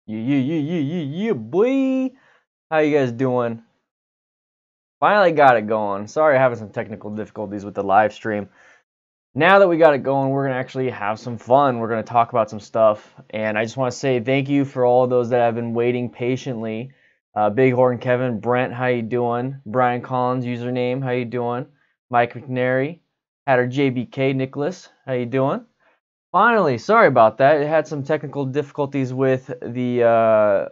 Yeah, boy. How you guys doing? Finally got it going. Sorry, having some technical difficulties with the live stream. Now that we got it going, we're gonna actually have some fun. We're gonna talk about some stuff, and I just want to say thank you for all those that have been waiting patiently. Bighorn Kevin, Brent, how you doing? Brian Collins, username, how you doing? Mike McNary, Hatter JBK, Nicholas, how you doing? Finally, sorry about that. It had some technical difficulties with the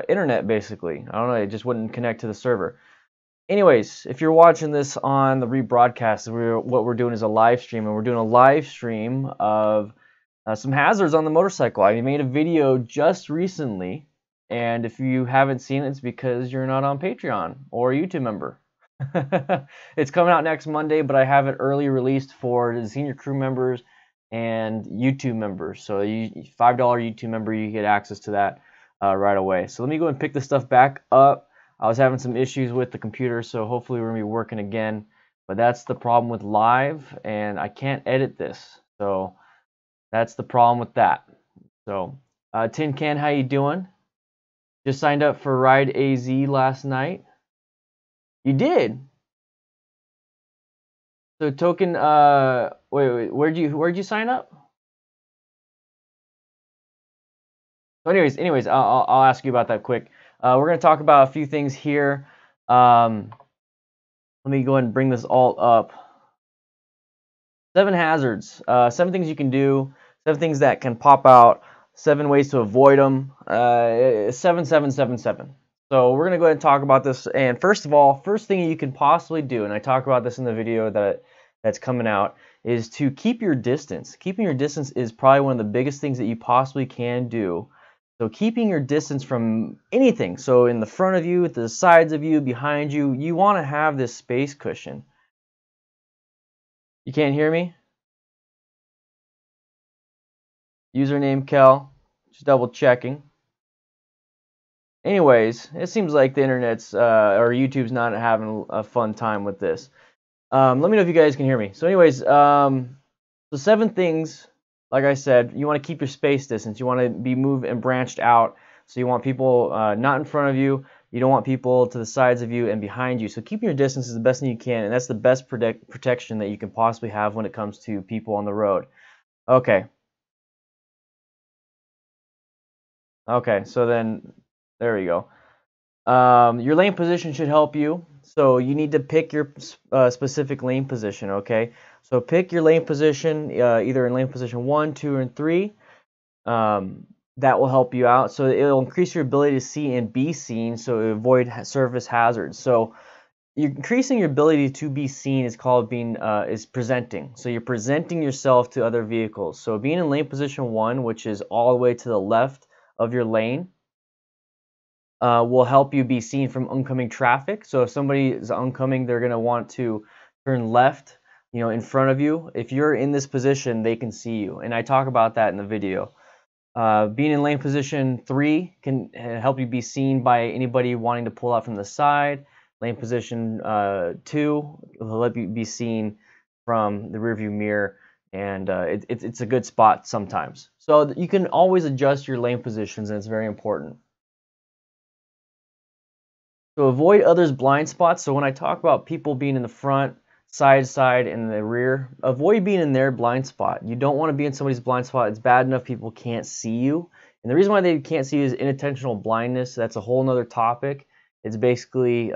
internet, basically. I don't know, it just wouldn't connect to the server. Anyways, if you're watching this on the rebroadcast, what we're doing is a live stream, and we're doing a live stream of some hazards on the motorcycle. I made a video just recently, and if you haven't seen it, it's because you're not on Patreon or a YouTube member. It's coming out next Monday, but I have it early released for the senior crew members and YouTube members. So you $5 YouTube member, you get access to that right away. So let me go and pick this stuff back up. I was having some issues with the computer, so hopefully we're gonna be working again. But that's the problem with live, and I can't edit this. So that's the problem with that. So Tin Can, how you doing? Just signed up for Ride AZ last night. You did? So token, wait, where'd you sign up? So anyways, I'll ask you about that quick. We're gonna talk about a few things here. Let me go ahead and bring this all up. 7 hazards, 7 things you can do, 7 things that can pop out, 7 ways to avoid them. 7777. So we're gonna go ahead and talk about this. And first of all, first thing you can possibly do, and I talk about this in the video that's coming out, is to keep your distance. Keeping your distance is probably one of the biggest things that you possibly can do. So keeping your distance from anything, so in the front of you, to the sides of you, behind you, you want to have this space cushion. You can't hear me? Username Kel, just double checking. Anyways, it seems like the internet's or YouTube's not having a fun time with this. Let me know if you guys can hear me. So anyways, so 7 things, like I said, you want to keep your space distance. You want to be moved and branched out. So you want people not in front of you. You don't want people to the sides of you and behind you. So keeping your distance is the best thing you can, and that's the best protection that you can possibly have when it comes to people on the road. Okay. Okay, so then there we go. Your lane position should help you. So you need to pick your specific lane position, okay? So pick your lane position, either in lane position 1, 2, and 3. That will help you out. So it'll increase your ability to see and be seen, so avoid surface hazards. So you're increasing your ability to be seen is called being is presenting. So you're presenting yourself to other vehicles. So being in lane position 1, which is all the way to the left of your lane, will help you be seen from oncoming traffic. So if somebody is oncoming, they're going to want to turn left, in front of you. If you're in this position, they can see you, and I talk about that in the video. Being in lane position 3 can help you be seen by anybody wanting to pull out from the side. Lane position 2 will help you be seen from the rearview mirror, and it's a good spot sometimes. So you can always adjust your lane positions, and it's very important. So avoid others' blind spots. So when I talk about people being in the front, side, and the rear, avoid being in their blind spot. You don't want to be in somebody's blind spot. It's bad enough people can't see you. And the reason why they can't see you is inattentional blindness. That's a whole nother topic. It's basically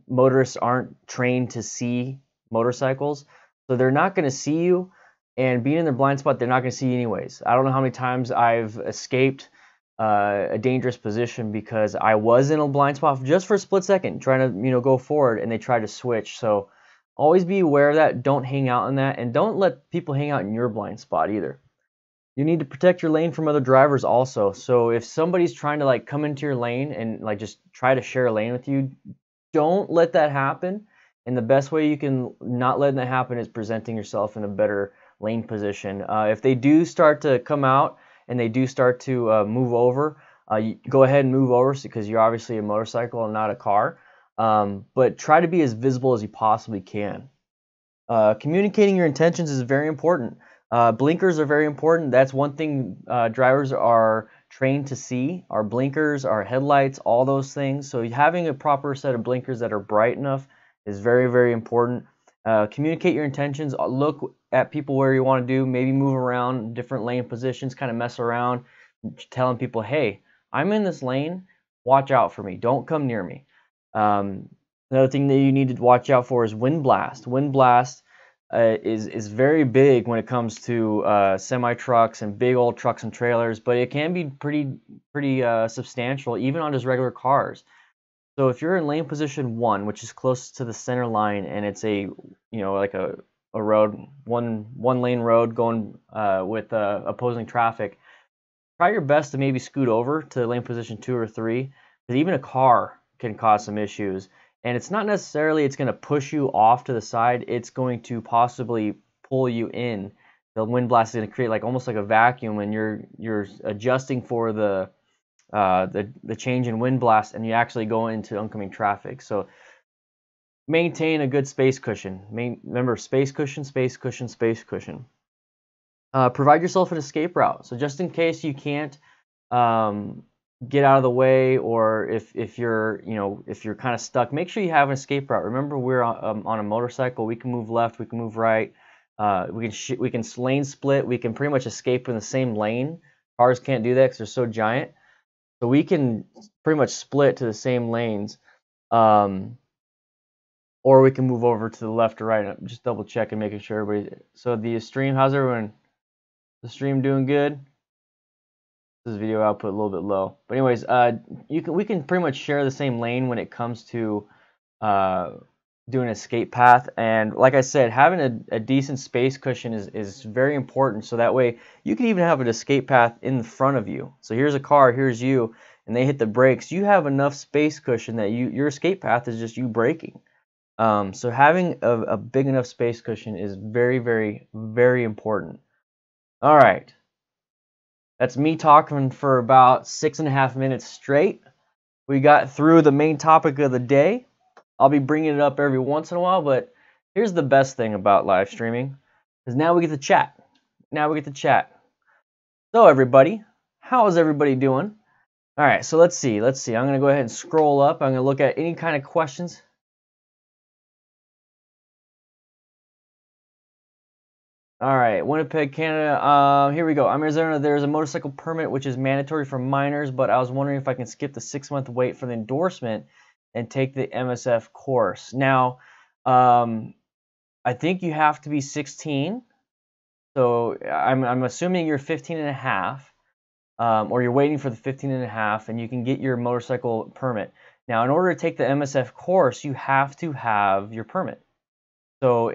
motorists aren't trained to see motorcycles. So they're not going to see you. And being in their blind spot, they're not going to see you anyways. I don't know how many times I've escaped a dangerous position because I was in a blind spot just for a split second, trying to go forward, and they tried to switch. So always be aware of that. Don't hang out in that, and don't let people hang out in your blind spot either. You need to protect your lane from other drivers also. So if somebody's trying to come into your lane and just try to share a lane with you, don't let that happen. And the best way you can not let that happen is presenting yourself in a better lane position. If they do start to come out and they do start to move over, you go ahead and move over because you're obviously a motorcycle and not a car. But try to be as visible as you possibly can. Communicating your intentions is very important. Blinkers are very important. That's one thing drivers are trained to see, our blinkers, our headlights, all those things. So having a proper set of blinkers that are bright enough is very, very important. Communicate your intentions. Look at people where you want to do. Maybe move around different lane positions, kind of mess around, telling people, hey, I'm in this lane. Watch out for me. Don't come near me. Another thing that you need to watch out for is wind blast. Wind blast is very big when it comes to semi trucks and big old trucks and trailers, but it can be pretty substantial even on just regular cars. So if you're in lane position 1, which is close to the center line, and it's a like a road, one lane road going with opposing traffic, try your best to maybe scoot over to lane position 2 or 3, because even a car can cause some issues. And it's not necessarily it's going to push you off to the side. It's going to possibly pull you in. The wind blast is going to create like almost like a vacuum, and you're adjusting for the change in wind blast, and you actually go into oncoming traffic. So maintain a good space cushion. Remember, space cushion, space cushion, space cushion. Provide yourself an escape route. So just in case you can't get out of the way, or if you're kind of stuck, make sure you have an escape route. Remember, we're on a motorcycle. We can move left, we can move right, we can lane split, we can pretty much escape in the same lane. Cars can't do that because they're so giant. So we can pretty much split to the same lanes, or we can move over to the left or right. I'm just double checking, making sure everybody. So the stream, how's everyone? The stream doing good? This is video output a little bit low, but anyways, we can pretty much share the same lane when it comes to doing an escape path. And like I said, having a decent space cushion is very important, so that way you can even have an escape path in front of you. So here's a car, here's you, and they hit the brakes. You have enough space cushion that your escape path is just you braking. So having a big enough space cushion is very, very, very important. All right. That's me talking for about 6.5 minutes straight. We got through the main topic of the day. I'll be bringing it up every once in a while, but here's the best thing about live streaming, is now we get to chat. Now we get to chat. So everybody, how is everybody doing? All right, so let's see. I'm going to go ahead and scroll up. I'm going to look at any kind of questions. All right, Winnipeg, Canada. Here we go. I'm Arizona. There's a motorcycle permit which is mandatory for minors, but I was wondering if I can skip the 6-month wait for the endorsement and take the MSF course. Now, I think you have to be 16. So I'm assuming you're 15 and a half, or you're waiting for the 15 and a half, and you can get your motorcycle permit. Now, in order to take the MSF course, you have to have your permit. So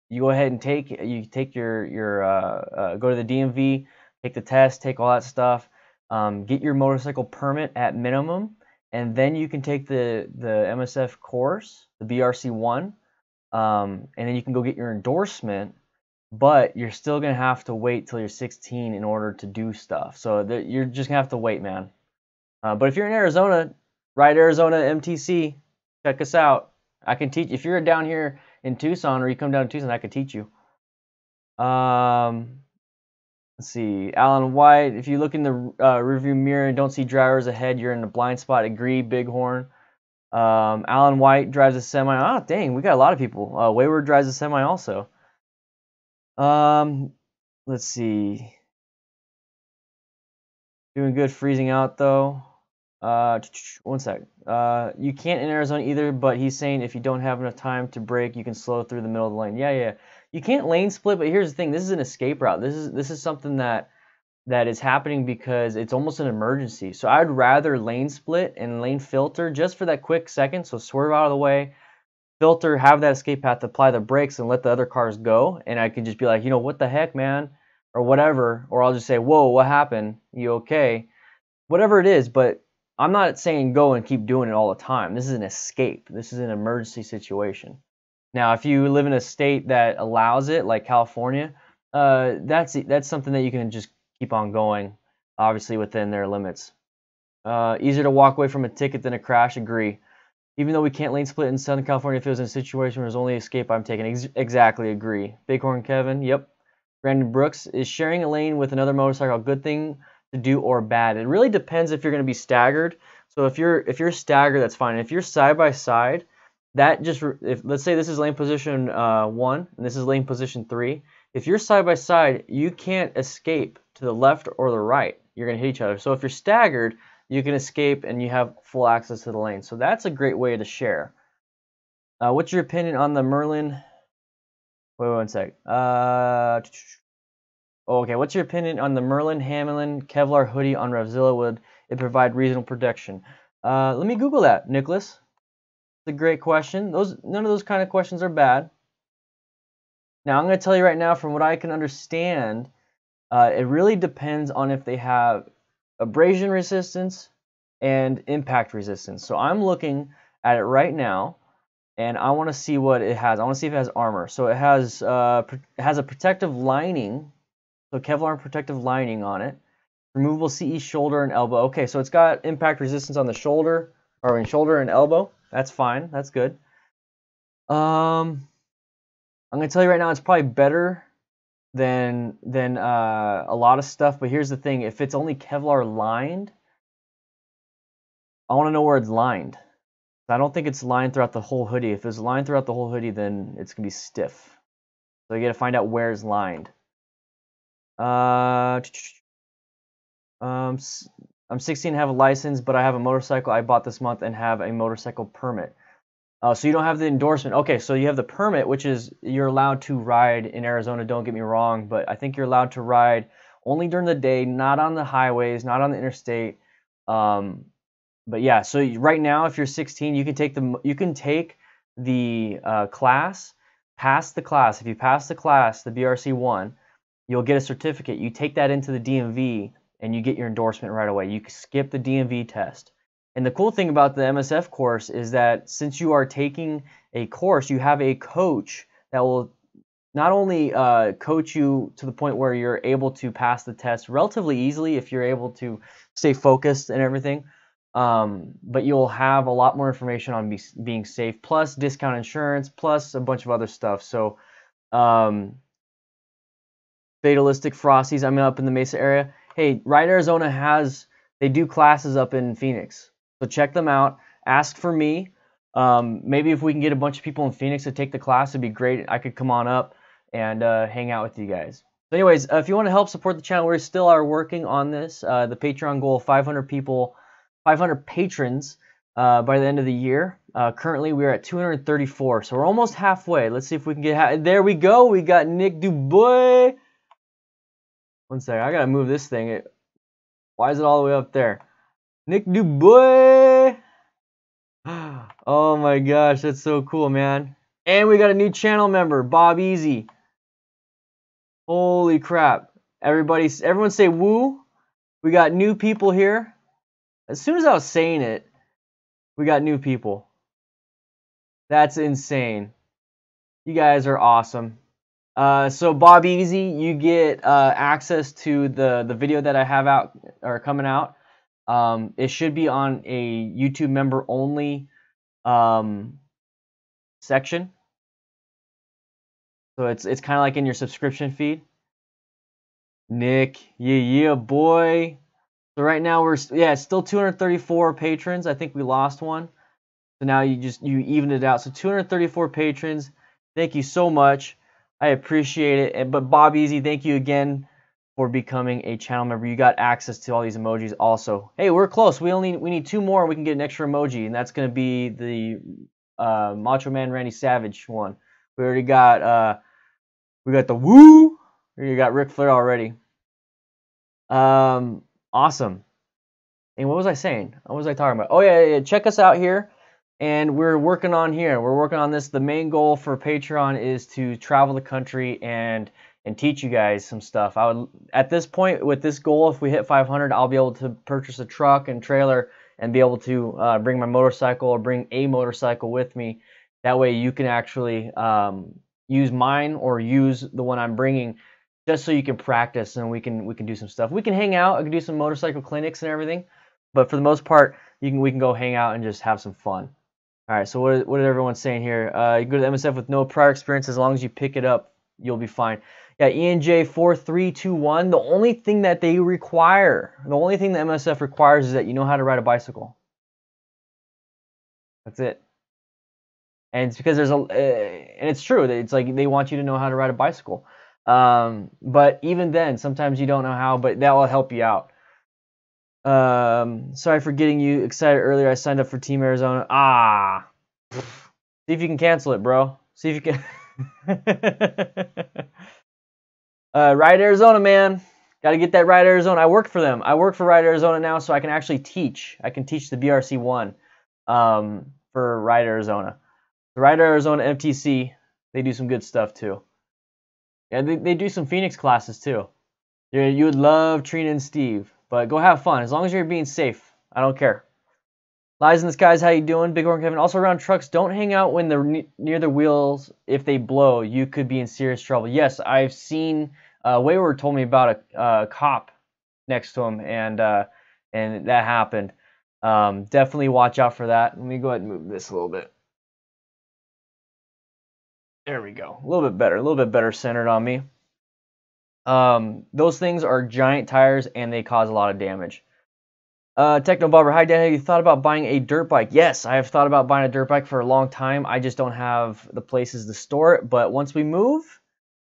you go ahead and take your go to the DMV, take the test, take all that stuff, get your motorcycle permit at minimum, and then you can take the MSF course, the BRC1, and then you can go get your endorsement. But you're still gonna have to wait till you're 16 in order to do stuff. So you're just gonna have to wait, man. But if you're in Arizona, ride Arizona MTC, check us out. I can teach. If you're down here in Tucson, or you come down to Tucson, I could teach you. Let's see, Alan White. If you look in the rearview mirror and don't see drivers ahead, you're in a blind spot. Agree, Bighorn. Alan White drives a semi. Oh, dang, we got a lot of people. Wayward drives a semi also. Let's see. Doing good, freezing out though. One sec. You can't in Arizona either, but he's saying if you don't have enough time to brake, you can slow through the middle of the lane. Yeah. You can't lane split, but here's the thing. This is an escape route. This is something that is happening because it's almost an emergency. So I'd rather lane split and lane filter just for that quick second. So swerve out of the way, filter, have that escape path, apply the brakes, and let the other cars go. And I can just be like, what the heck, man, or whatever. Or I'll just say, whoa, what happened? You okay? Whatever it is, but I'm not saying go and keep doing it all the time. This is an escape. This is an emergency situation. Now, if you live in a state that allows it, like California, that's something that you can just keep on going, obviously within their limits. Easier to walk away from a ticket than a crash. Agree. Even though we can't lane split in Southern California, if it was in a situation where there's only escape, I'm taking. Exactly, agree. Bighorn Kevin, yep. Brandon Brooks, is sharing a lane with another motorcycle a good thing to do or bad. It really depends if you're going to be staggered. So if you're staggered, that's fine. If you're side by side, that just if let's say this is lane position 1 and this is lane position 3. If you're side by side, you can't escape to the left or the right. You're going to hit each other. So if you're staggered, you can escape and you have full access to the lane. So that's a great way to share. What's your opinion on the Merlin? Wait one sec. Okay, what's your opinion on the Merlin Hamlin Kevlar hoodie on REVZILLA? Would it provide reasonable protection? Let me Google that, Nicholas. It's a great question. None of those kind of questions are bad. Now, I'm going to tell you right now, from what I can understand, it really depends on if they have abrasion resistance and impact resistance. So I'm looking at it right now, and I want to see what it has. I want to see if it has armor. So it has a protective lining, so Kevlar protective lining on it. Removable CE shoulder and elbow. Okay, so it's got impact resistance on the shoulder, or shoulder and elbow. That's fine. That's good. I'm gonna tell you right now, it's probably better than a lot of stuff. But here's the thing: if it's only Kevlar lined, I want to know where it's lined. I don't think it's lined throughout the whole hoodie. If it's lined throughout the whole hoodie, then it's gonna be stiff. So you gotta find out where it's lined. I'm 16 and have a license, but I have a motorcycle I bought this month and have a motorcycle permit. So you don't have the endorsement. Okay, so you have the permit, which is you're allowed to ride in Arizona, don't get me wrong, but I think you're allowed to ride only during the day, not on the highways, not on the interstate. But yeah, so right now, if you're 16, you can take the class, pass the class. If you pass the class, the BRC1, you'll get a certificate. You take that into the DMV and you get your endorsement right away. You can skip the DMV test. And the cool thing about the MSF course is that since you are taking a course, you have a coach that will not only coach you to the point where you're able to pass the test relatively easily if you're able to stay focused and everything, but you'll have a lot more information on being safe, plus discount insurance, plus a bunch of other stuff. So Fatalistic Frosties, I'm up in the Mesa area. Hey, Ride Arizona they do classes up in Phoenix. So check them out. Ask for me. Maybe if we can get a bunch of people in Phoenix to take the class, it'd be great. I could come on up and hang out with you guys. So anyways, if you want to help support the channel, we still are working on this. The Patreon goal, 500 people, 500 patrons by the end of the year. Currently, we're at 234, so we're almost halfway. Let's see if we can get there. We go. We got Nick Dubois. One second, I gotta move this thing. Why is it all the way up there? Nick Dubois. Oh my gosh, that's so cool, man. And we got a new channel member, Bob Easy. Holy crap. Everyone say woo. We got new people here. As soon as I was saying it, we got new people. That's insane. You guys are awesome. So Bob Easy, you get access to the video that I have out or coming out. It should be on a YouTube member only section. So it's kind of like in your subscription feed. Nick, yeah boy. So right now it's still 234 patrons. I think we lost one. So now you evened it out. So 234 patrons. Thank you so much. I appreciate it. But Bob Easy, thank you again for becoming a channel member. You got access to all these emojis also. Hey, we're close. We need 2 more. We can get an extra emoji, and that's gonna be the Macho Man Randy Savage one. We already got the woo. You got Ric Flair already. Awesome. And what was I saying? What was I talking about? Oh yeah. Check us out here. And we're working on here. We're working on this. The main goal for Patreon is to travel the country and teach you guys some stuff. At this point, with this goal, if we hit 500, I'll be able to purchase a truck and trailer and be able to bring my motorcycle or bring a motorcycle with me. That way you can actually use mine or use the one I'm bringing, just so you can practice and we can do some stuff. We can hang out. I can do some motorcycle clinics and everything, but for the most part, we can go hang out and just have some fun. All right. So what is everyone saying here? You go to the MSF with no prior experience as long as you pick it up you'll be fine. Yeah, ENJ4321. The only thing that they require, the only thing the MSF requires is that you know how to ride a bicycle. That's it. And it's because there's a, and it's true. It's like they want you to know how to ride a bicycle. But even then, sometimes you don't know how, but that will help you out. Sorry for getting you excited earlier. I signed up for Team Arizona. Ah. See if you can cancel it, bro. See if you can. Ride Arizona, man. Got to get that Ride Arizona. I work for them. I work for Ride Arizona now, so I can actually teach. I can teach the BRC1 for Ride Arizona. The Ride Arizona MTC, they do some good stuff too. Yeah, they do some Phoenix classes too. Yeah, you would love Trina and Steve, but go have fun. As long as you're being safe, I don't care. Lies in the Skies, how you doing? Big Horn Kevin. Also around trucks, don't hang out when they're near the wheels. If they blow, you could be in serious trouble. Yes, I've seen, Wayward told me about a cop next to him, and that happened. Definitely watch out for that. Let me go ahead and move this a little bit. There we go. A little bit better centered on me. Those things are giant tires, and they cause a lot of damage. Techno Bobber, hi Dan, have you thought about buying a dirt bike? Yes, I have thought about buying a dirt bike for a long time. I just don't have the places to store it, but once we move,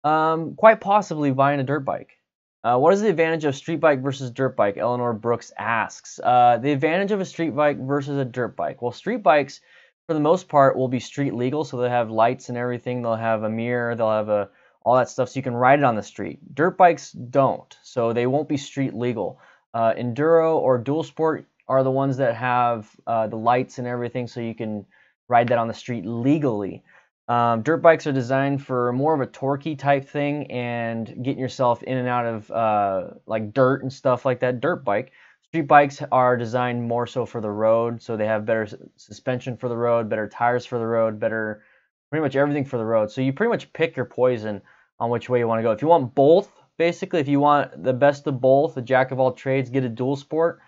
quite possibly buying a dirt bike. What is the advantage of street bike versus dirt bike? Eleanor Brooks asks. The advantage of a street bike versus a dirt bike. Well, street bikes, for the most part, will be street legal, so they'll have lights and everything. They'll have a mirror. They'll have all that stuff, so you can ride it on the street. Dirt bikes don't, so they won't be street legal. Enduro or dual sport are the ones that have the lights and everything, so you can ride that on the street legally. Dirt bikes are designed for more of a torquey type thing and getting yourself in and out of like dirt and stuff like that. Dirt bike. Street bikes are designed more so for the road, so they have better suspension for the road, better tires for the road, better pretty much everything for the road. So you pretty much pick your poison on which way you want to go. If you want both, basically, if you want the best of both, the jack of all trades, get a dual sport.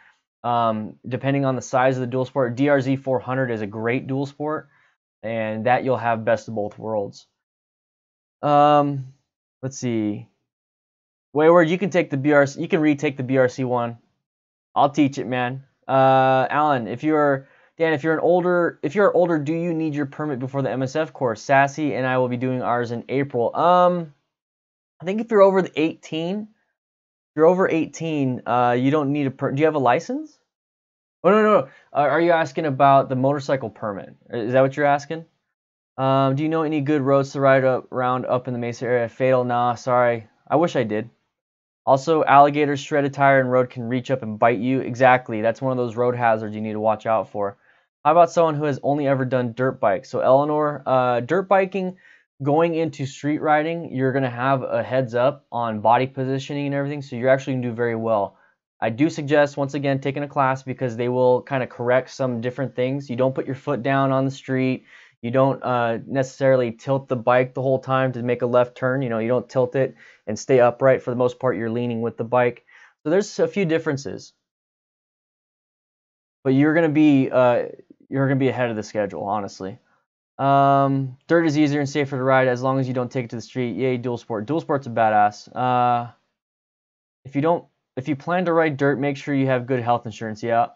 Depending on the size of the dual sport, DRZ 400 is a great dual sport, and that you'll have best of both worlds. Let's see. Wayward, you can take the BRC. You can retake the BRC one. I'll teach it, man. Alan, if you're older, do you need your permit before the MSF course? Sassy and I will be doing ours in April. I think if you're over 18, you don't need a permit. Do you have a license? Oh, no. Are you asking about the motorcycle permit? Is that what you're asking? Do you know any good roads to ride around up in the Mesa area? Fatal? Nah, sorry. I wish I did. Also, alligators, shredded tire, and road can reach up and bite you. Exactly. That's one of those road hazards you need to watch out for. How about someone who has only ever done dirt bikes? So, Eleanor, dirt biking, going into street riding, you're going to have a heads up on body positioning and everything, so you're actually going to do very well. I do suggest, once again, taking a class because they will kind of correct some different things. You don't put your foot down on the street. You don't necessarily tilt the bike the whole time to make a left turn. You don't tilt it and stay upright. For the most part, you're leaning with the bike. So there's a few differences. But you're going to be ahead of the schedule, honestly. Dirt is easier and safer to ride as long as you don't take it to the street. Yay, dual sport. Dual sport's a badass. If you plan to ride dirt, make sure you have good health insurance. Yeah.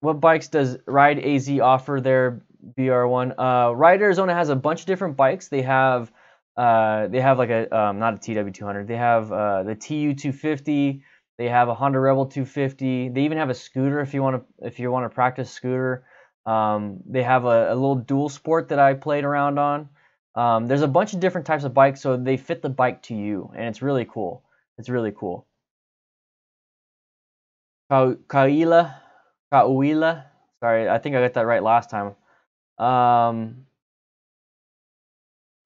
What bikes does Ride AZ offer their BR1? Ride Arizona has a bunch of different bikes. They have like a not a TW200. They have the TU250. They have a Honda Rebel 250. They even have a scooter if you want to practice scooter. They have a little dual sport that I played around on. There's a bunch of different types of bikes, so they fit the bike to you, and it's really cool. It's really cool. Kauila. Sorry, I think I got that right last time. What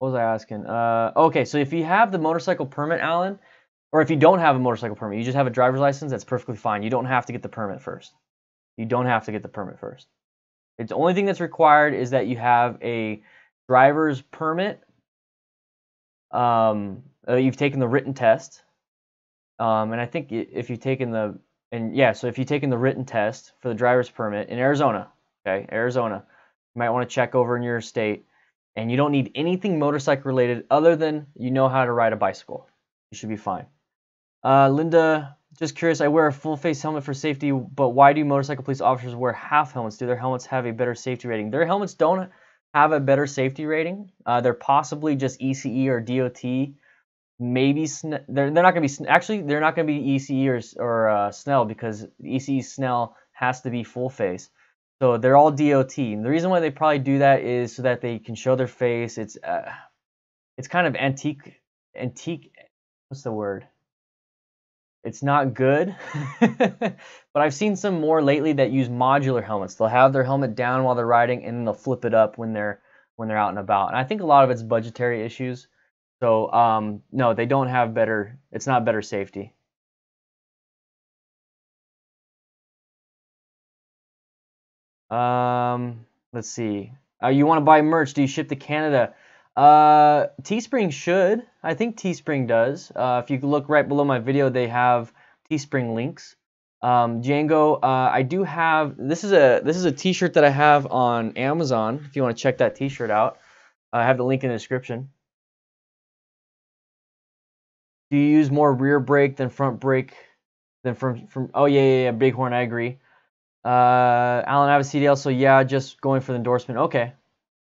was I asking? Okay, so if you have the motorcycle permit, Alan, or if you don't have a motorcycle permit, you just have a driver's license, that's perfectly fine. You don't have to get the permit first. It's the only thing that's required is that you have a driver's permit. You've taken the written test. And I think if you've taken the written test for the driver's permit in Arizona, okay, Arizona, you might want to check over in your state. and you don't need anything motorcycle related other than you know how to ride a bicycle. You should be fine. Linda, just curious, I wear a full face helmet for safety, but why do motorcycle police officers wear half helmets? Do their helmets have a better safety rating? Their helmets don't have a better safety rating. They're possibly just ECE or DOT. Maybe they're not going to be, actually they're not going to be ECE or Snell, because ECE Snell has to be full face. So they're all DOT. And the reason why they probably do that is so that they can show their face. It's kind of antique. What's the word? It's not good. But I've seen some more lately that use modular helmets. They'll have their helmet down while they're riding, and then they'll flip it up when they're out and about. And I think a lot of it's budgetary issues. So no, they don't have better. It's not better safety. Let's see. You want to buy merch? Do you ship to Canada? Teespring should. I think Teespring does. If you look right below my video, they have Teespring links. Django, I do have. This is a T-shirt that I have on Amazon. If you want to check that T-shirt out, I have the link in the description. Do you use more rear brake than front brake? From oh yeah, Bighorn, I agree. Alan, I have a CDL, so yeah, just going for the endorsement. Okay,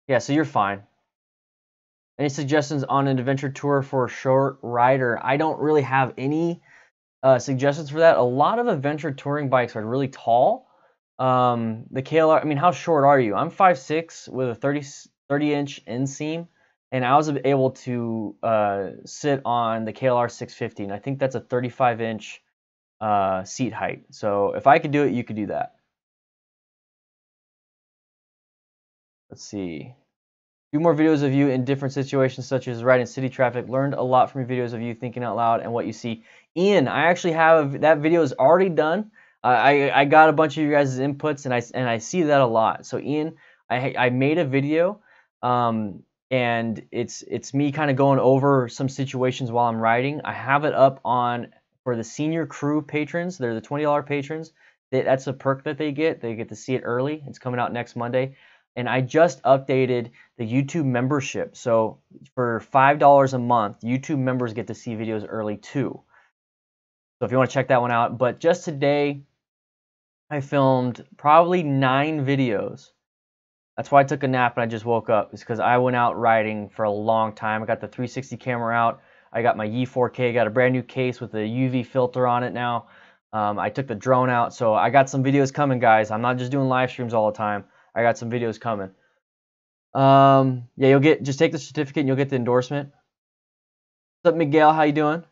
yeah, so you're fine. Any suggestions on an adventure tour for a short rider? I don't really have any suggestions for that. A lot of adventure touring bikes are really tall. The KLR, I mean, how short are you? I'm 5'6" with a 30-inch inseam, and I was able to sit on the KLR 650, and I think that's a 35-inch seat height. So if I could do it, you could do that. Let's see. Do more videos of you in different situations, such as riding city traffic. Learned a lot from your videos of you thinking out loud and what you see. Ian, I actually have that video is already done. I got a bunch of you guys' inputs, and I see that a lot. So Ian, I made a video, and it's me kind of going over some situations while I'm riding. I have it up on for the senior crew patrons. They're the $20 patrons. That's a perk that they get. They get to see it early. It's coming out next Monday. And I just updated the YouTube membership. So for $5 a month, YouTube members get to see videos early too. So if you want to check that one out. But just today, I filmed probably 9 videos. That's why I took a nap and I just woke up. It's because I went out riding for a long time. I got the 360 camera out. I got my E4K. Got a brand new case with a UV filter on it now. I took the drone out. So I got some videos coming, guys. I'm not just doing live streams all the time. I got some videos coming. Yeah, you'll get, just take the certificate and you'll get the endorsement. What's up, Miguel? How you doing?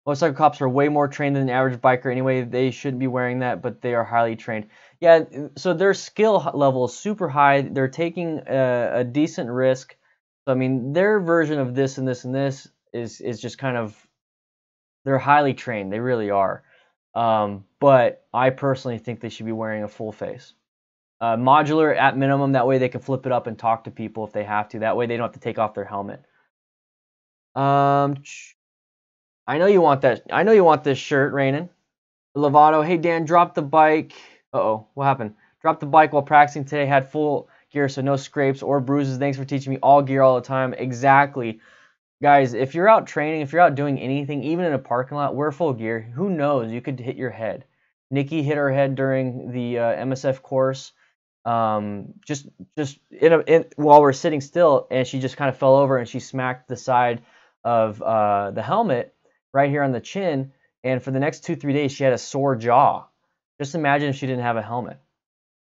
Motorcycle cops are way more trained than the average biker anyway. They shouldn't be wearing that, but they are highly trained. Yeah, so their skill level is super high. They're taking a decent risk. So, I mean, their version of this and this and this is just kind of, they're highly trained. They really are. But I personally think they should be wearing a full face. Modular at minimum, that way they can flip it up and talk to people if they have to. That way they don't have to take off their helmet. I know you want that. I know you want this shirt, Rainin. Lovato, hey Dan, drop the bike. Uh-oh, what happened? Dropped the bike while practicing today. Had full gear, so no scrapes or bruises. Thanks for teaching me all gear all the time. Exactly. Guys, if you're out training, if you're out doing anything, even in a parking lot, wear full gear. Who knows? You could hit your head. Nikki hit her head during the MSF course. Just while we're sitting still, and she just kind of fell over and she smacked the side of the helmet right here on the chin, and for the next 2-3 days she had a sore jaw. Just imagine if she didn't have a helmet.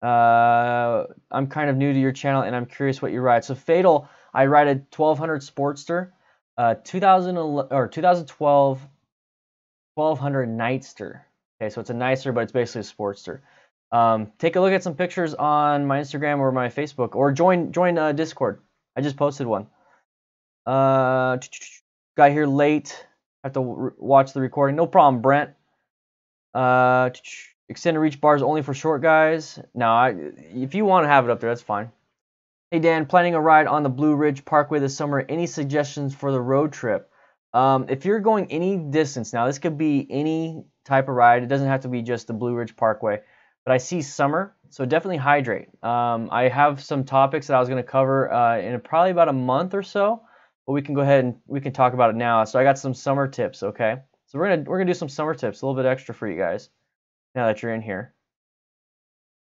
I'm kind of new to your channel and I'm curious what you ride. So Fatal, I ride a 1200 Sportster, 2012 1200 Nightster. Okay, so it's a Nightster, but it's basically a Sportster. Take a look at some pictures on my Instagram or my Facebook, or join Discord. I just posted one. Got here late. Have to watch the recording. No problem, Brent. Extended reach bars only for short guys. No, if you want to have it up there, that's fine. Hey Dan, planning a ride on the Blue Ridge Parkway this summer. Any suggestions for the road trip? If you're going any distance, now this could be any type of ride. It doesn't have to be just the Blue Ridge Parkway. But I see summer So definitely hydrate. I have some topics that I was going to cover in probably about a month or so, but we can go ahead and we can talk about it now. So I got some summer tips, okay? So we're gonna do some summer tips, a little bit extra for you guys now that you're in here.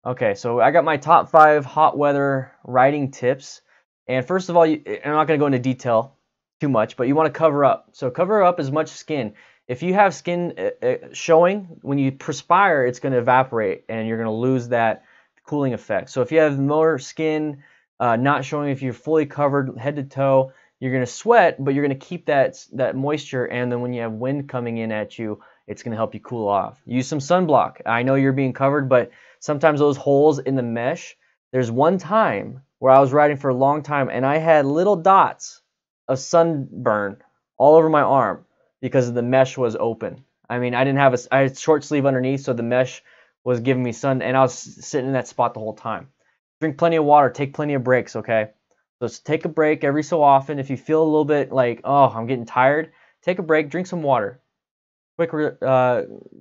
Okay, so I got my top 5 hot weather riding tips. And first of all, I'm not going to go into detail too much, but you want to cover up. So cover up as much skin. If you have skin showing, when you perspire, it's going to evaporate and you're going to lose that cooling effect. So if you have more skin not showing, if you're fully covered head to toe, you're going to sweat, but you're going to keep that moisture, and then when you have wind coming in at you, it's going to help you cool off. Use some sunblock. I know you're being covered, but sometimes those holes in the mesh, there's one time where I was riding for a long time and I had little dots of sunburn all over my arm because the mesh was open. I mean, I had short sleeve underneath, so the mesh was giving me sun, and I was sitting in that spot the whole time. Drink plenty of water, take plenty of breaks, okay? So just take a break every so often. If you feel a little bit like, oh, I'm getting tired, take a break, drink some water. Quick,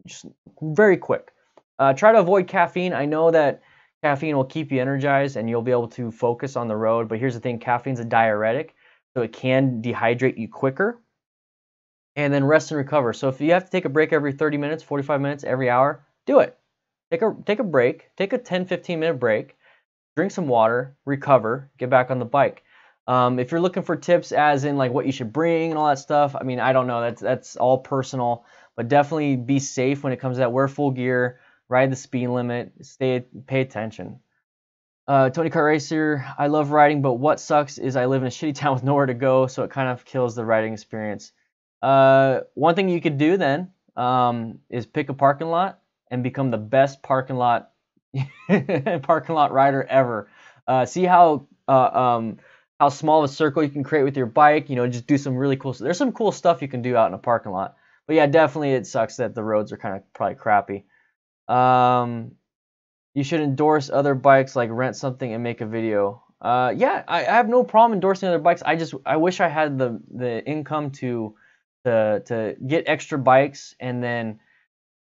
just very quick. Try to avoid caffeine. I know that caffeine will keep you energized and you'll be able to focus on the road, but here's the thing, caffeine's a diuretic, so it can dehydrate you quicker. And then rest and recover. So if you have to take a break every 30 minutes, 45 minutes, every hour, do it. Take a break, take a 10-15 minute break, drink some water, recover, get back on the bike. If you're looking for tips as in like what you should bring and all that stuff, I mean, I don't know, that's all personal, but definitely be safe when it comes to that. Wear full gear, ride the speed limit, pay attention. Tony Kart Racer, I love riding, but what sucks is I live in a shitty town with nowhere to go, so it kind of kills the riding experience. One thing you could do then is pick a parking lot and become the best parking lot rider ever. See how small of a circle you can create with your bike. You know, just do some really cool stuff. There's some cool stuff you can do out in a parking lot. But yeah, definitely it sucks that the roads are kind of probably crappy. You should endorse other bikes, like rent something and make a video. Yeah, I have no problem endorsing other bikes. I wish I had the income to get extra bikes and then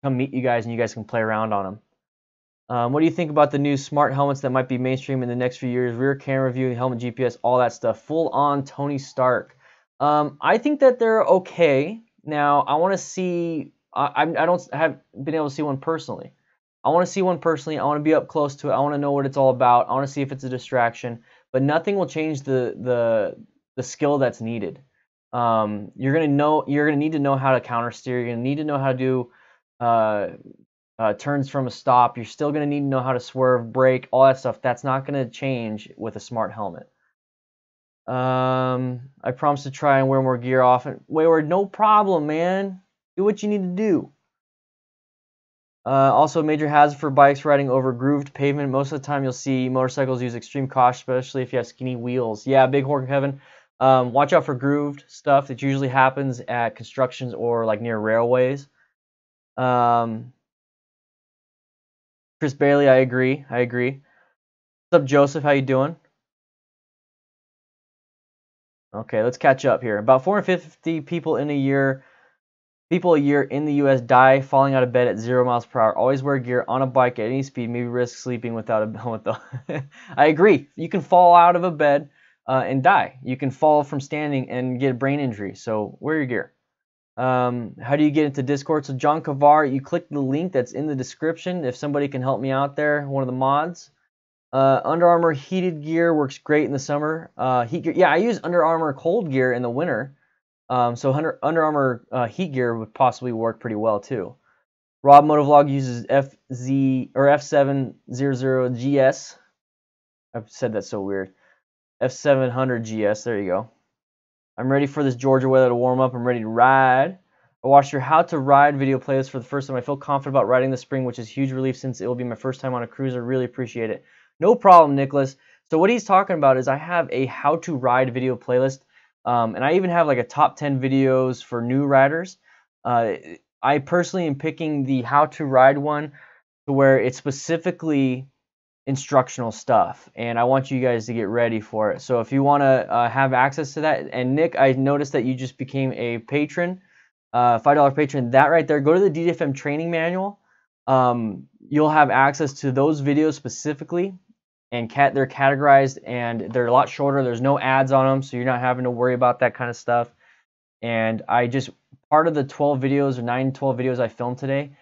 come meet you guys and you guys can play around on them. What do you think about the new smart helmets that might be mainstream in the next few years? Rear camera view, helmet GPS, all that stuff. Full on Tony Stark. I think that they're okay. Now, I want to see. I don't have been able to see one personally. I want to see one personally. I want to be up close to it. I want to know what it's all about. I want to see if it's a distraction. But nothing will change the skill that's needed. You're gonna need to know how to counter steer. You're gonna need to know how to do turns from a stop. You're still gonna need to know how to swerve, brake, all that stuff. That's not gonna change with a smart helmet. I promise to try and wear more gear often. Wayward, no problem, man. Do what you need to do. Also, a major hazard for bikes riding over grooved pavement. Most of the time, you'll see motorcycles use extreme caution, especially if you have skinny wheels. Yeah, Big Horn Kevin. Watch out for grooved stuff. It usually happens at constructions or like near railways. Chris Bailey, I agree. What's up, Joseph? How you doing? Okay, let's catch up here. About 450 people a year in the U.S. die falling out of bed at 0 miles per hour. Always wear gear on a bike at any speed. Maybe risk sleeping without a helmet though. I agree. You can fall out of a bed and die. You can fall from standing and get a brain injury. So wear your gear. How do you get into Discord? So John Kavar, you click the link that's in the description. If somebody can help me out there, one of the mods. Under Armour heated gear works great in the summer. Heat gear, yeah, I use Under Armour cold gear in the winter. So Under Armour heat gear would possibly work pretty well too. Rob Motovlog uses F700 GS. I've said that so weird. F700 GS. There you go. I'm ready for this Georgia weather to warm up. I'm ready to ride. I watched your How to Ride video playlist for the first time. I feel confident about riding this spring, which is a huge relief since it will be my first time on a cruiser. Really appreciate it. No problem, Nicholas. So what he's talking about is I have a How to Ride video playlist. And I even have like a top 10 videos for new riders. I personally am picking the How to Ride one to where it's specifically instructional stuff, and I want you guys to get ready for it. So if you want to have access to that, and Nick, I noticed that you just became a patron, $5 patron. That right there, go to the DDFM training manual. you'll have access to those videos specifically, and they're categorized and they're a lot shorter. There's no ads on them, so you're not having to worry about that kind of stuff. And part of the 12 videos or 12 videos I filmed today,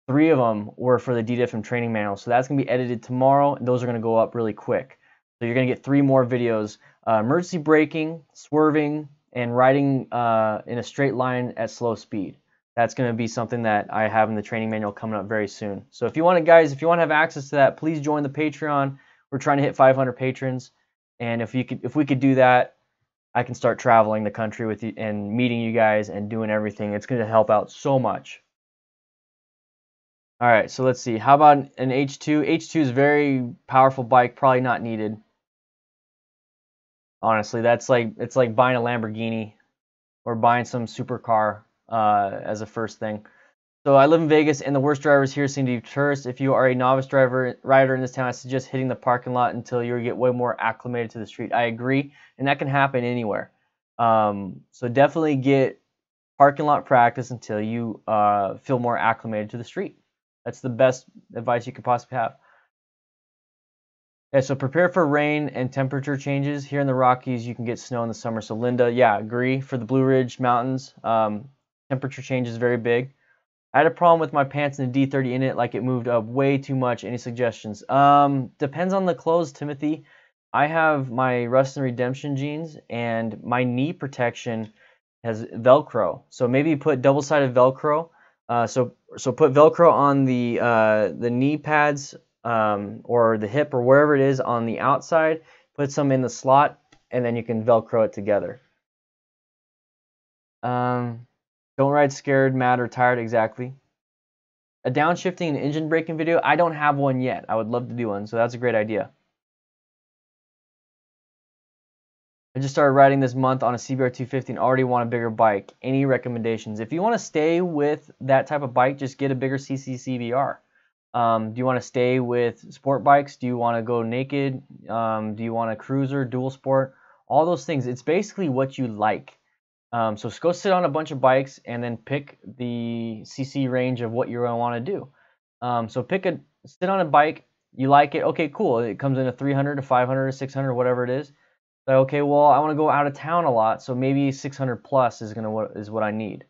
3 of them were for the DDFM training manual. So that's going to be edited tomorrow, and those are going to go up really quick. So you're going to get 3 more videos: emergency braking, swerving, and riding in a straight line at slow speed. That's going to be something that I have in the training manual coming up very soon. So if you want to, guys, if you want to have access to that, please join the Patreon. We're trying to hit 500 patrons, and if we could do that, I can start traveling the country with you and meeting you guys and doing everything. It's going to help out so much. All right, so let's see. How about an H2? H2 is a very powerful bike, probably not needed. Honestly, it's like buying a Lamborghini or buying some supercar as a first thing. So I live in Vegas, and the worst drivers here seem to be tourists. If you are a novice rider in this town, I suggest hitting the parking lot until you get way more acclimated to the street. I agree, and that can happen anywhere. So definitely get parking lot practice until you feel more acclimated to the street. That's the best advice you could possibly have. Yeah, so prepare for rain and temperature changes. Here in the Rockies, you can get snow in the summer. So Linda, yeah, agree. For the Blue Ridge Mountains, temperature change is very big. I had a problem with my pants in the D30 in it, like it moved up way too much. Any suggestions? Depends on the clothes, Timothy. I have my Rust and Redemption jeans, and my knee protection has Velcro. So maybe put double-sided Velcro. So put Velcro on the knee pads or the hip or wherever it is on the outside. Put some in the slot, and then you can Velcro it together. Don't ride scared, mad, or tired. Exactly. A downshifting and engine braking video. I don't have one yet. I would love to do one, so that's a great idea. I just started riding this month on a CBR 250 and already want a bigger bike. Any recommendations? If you want to stay with that type of bike, just get a bigger CC CBR. Do you want to stay with sport bikes? Do you want to go naked? Do you want a cruiser, dual sport? All those things. It's basically what you like. So go sit on a bunch of bikes and then pick the CC range of what you're going to want to do. So sit on a bike, you like it, okay, cool. It comes in a 300 to 500 to 600, whatever it is. So, okay, well, I want to go out of town a lot, so maybe 600 plus is what I need.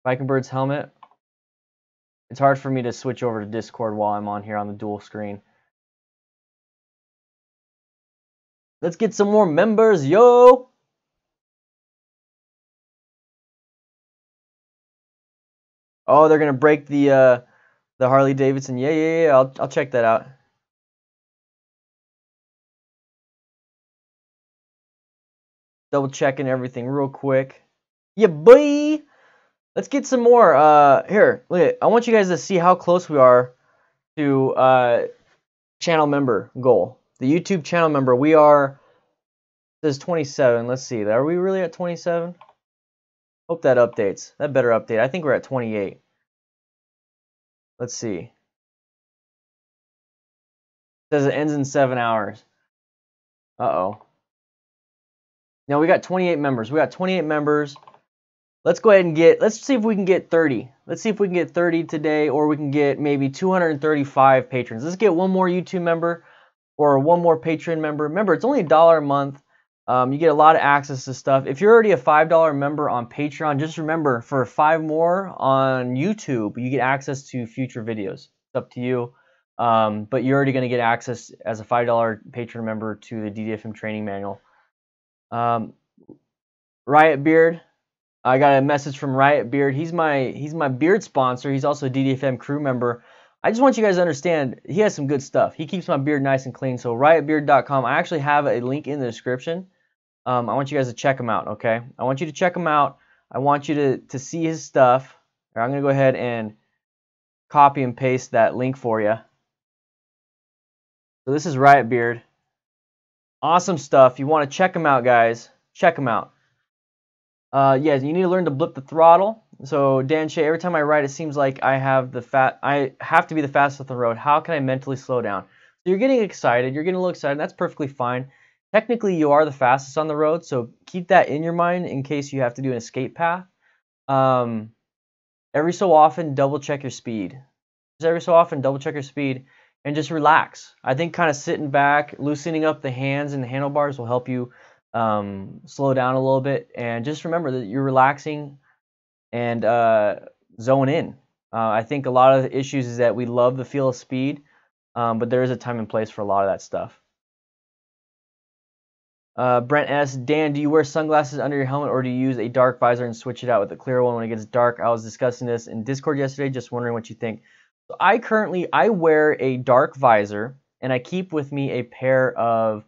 Viking Bird's helmet. It's hard for me to switch over to Discord while I'm on here on the dual screen. Let's get some more members, yo! Oh, they're gonna break the Harley Davidson. Yeah. I'll check that out. Double checking everything real quick. Yeah, boy. Let's get some more. Here, look at. I want you guys to see how close we are to channel member goal. The YouTube channel member. We are. There's 27. Let's see. Are we really at 27? Hope that updates. That better update. I think we're at 28. Let's see. It says it ends in 7 hours. Uh-oh. Now we got 28 members. We got 28 members. Let's go ahead and let's see if we can get 30. Let's see if we can get 30 today, or we can get maybe 235 patrons. Let's get one more YouTube member or one more Patreon member. Remember, it's only $1 a month. You get a lot of access to stuff. If you're already a $5 member on Patreon, just remember, for 5 more on YouTube, you get access to future videos. It's up to you. But you're already going to get access as a $5 Patreon member to the DDFM training manual. Riot Beard. I got a message from Riot Beard. He's my beard sponsor. He's also a DDFM crew member. I just want you guys to understand, he has some good stuff. He keeps my beard nice and clean. So riotbeard.com. I actually have a link in the description. I want you guys to check him out, okay? I want you to check him out. I want you to see his stuff. I'm going to go ahead and copy and paste that link for you. So this is Riot Beard. Awesome stuff. You want to check him out, guys. Check him out. Yeah, you need to learn to blip the throttle. So Dan Shea, every time I ride, it seems like I have to be the fastest on the road. How can I mentally slow down? So you're getting excited. You're getting a little excited. That's perfectly fine. Technically, you are the fastest on the road, so keep that in your mind in case you have to do an escape path. every so often, double check your speed. Just every so often, double check your speed and just relax. I think kind of sitting back, loosening up the hands and the handlebars will help you slow down a little bit. And just remember that you're relaxing and zone in. I think a lot of the issues is that we love the feel of speed, but there is a time and place for a lot of that stuff. Brent S. Dan, do you wear sunglasses under your helmet, or do you use a dark visor and switch it out with a clear one when it gets dark? I was discussing this in Discord yesterday, just wondering what you think. So I wear a dark visor, and I keep with me a pair of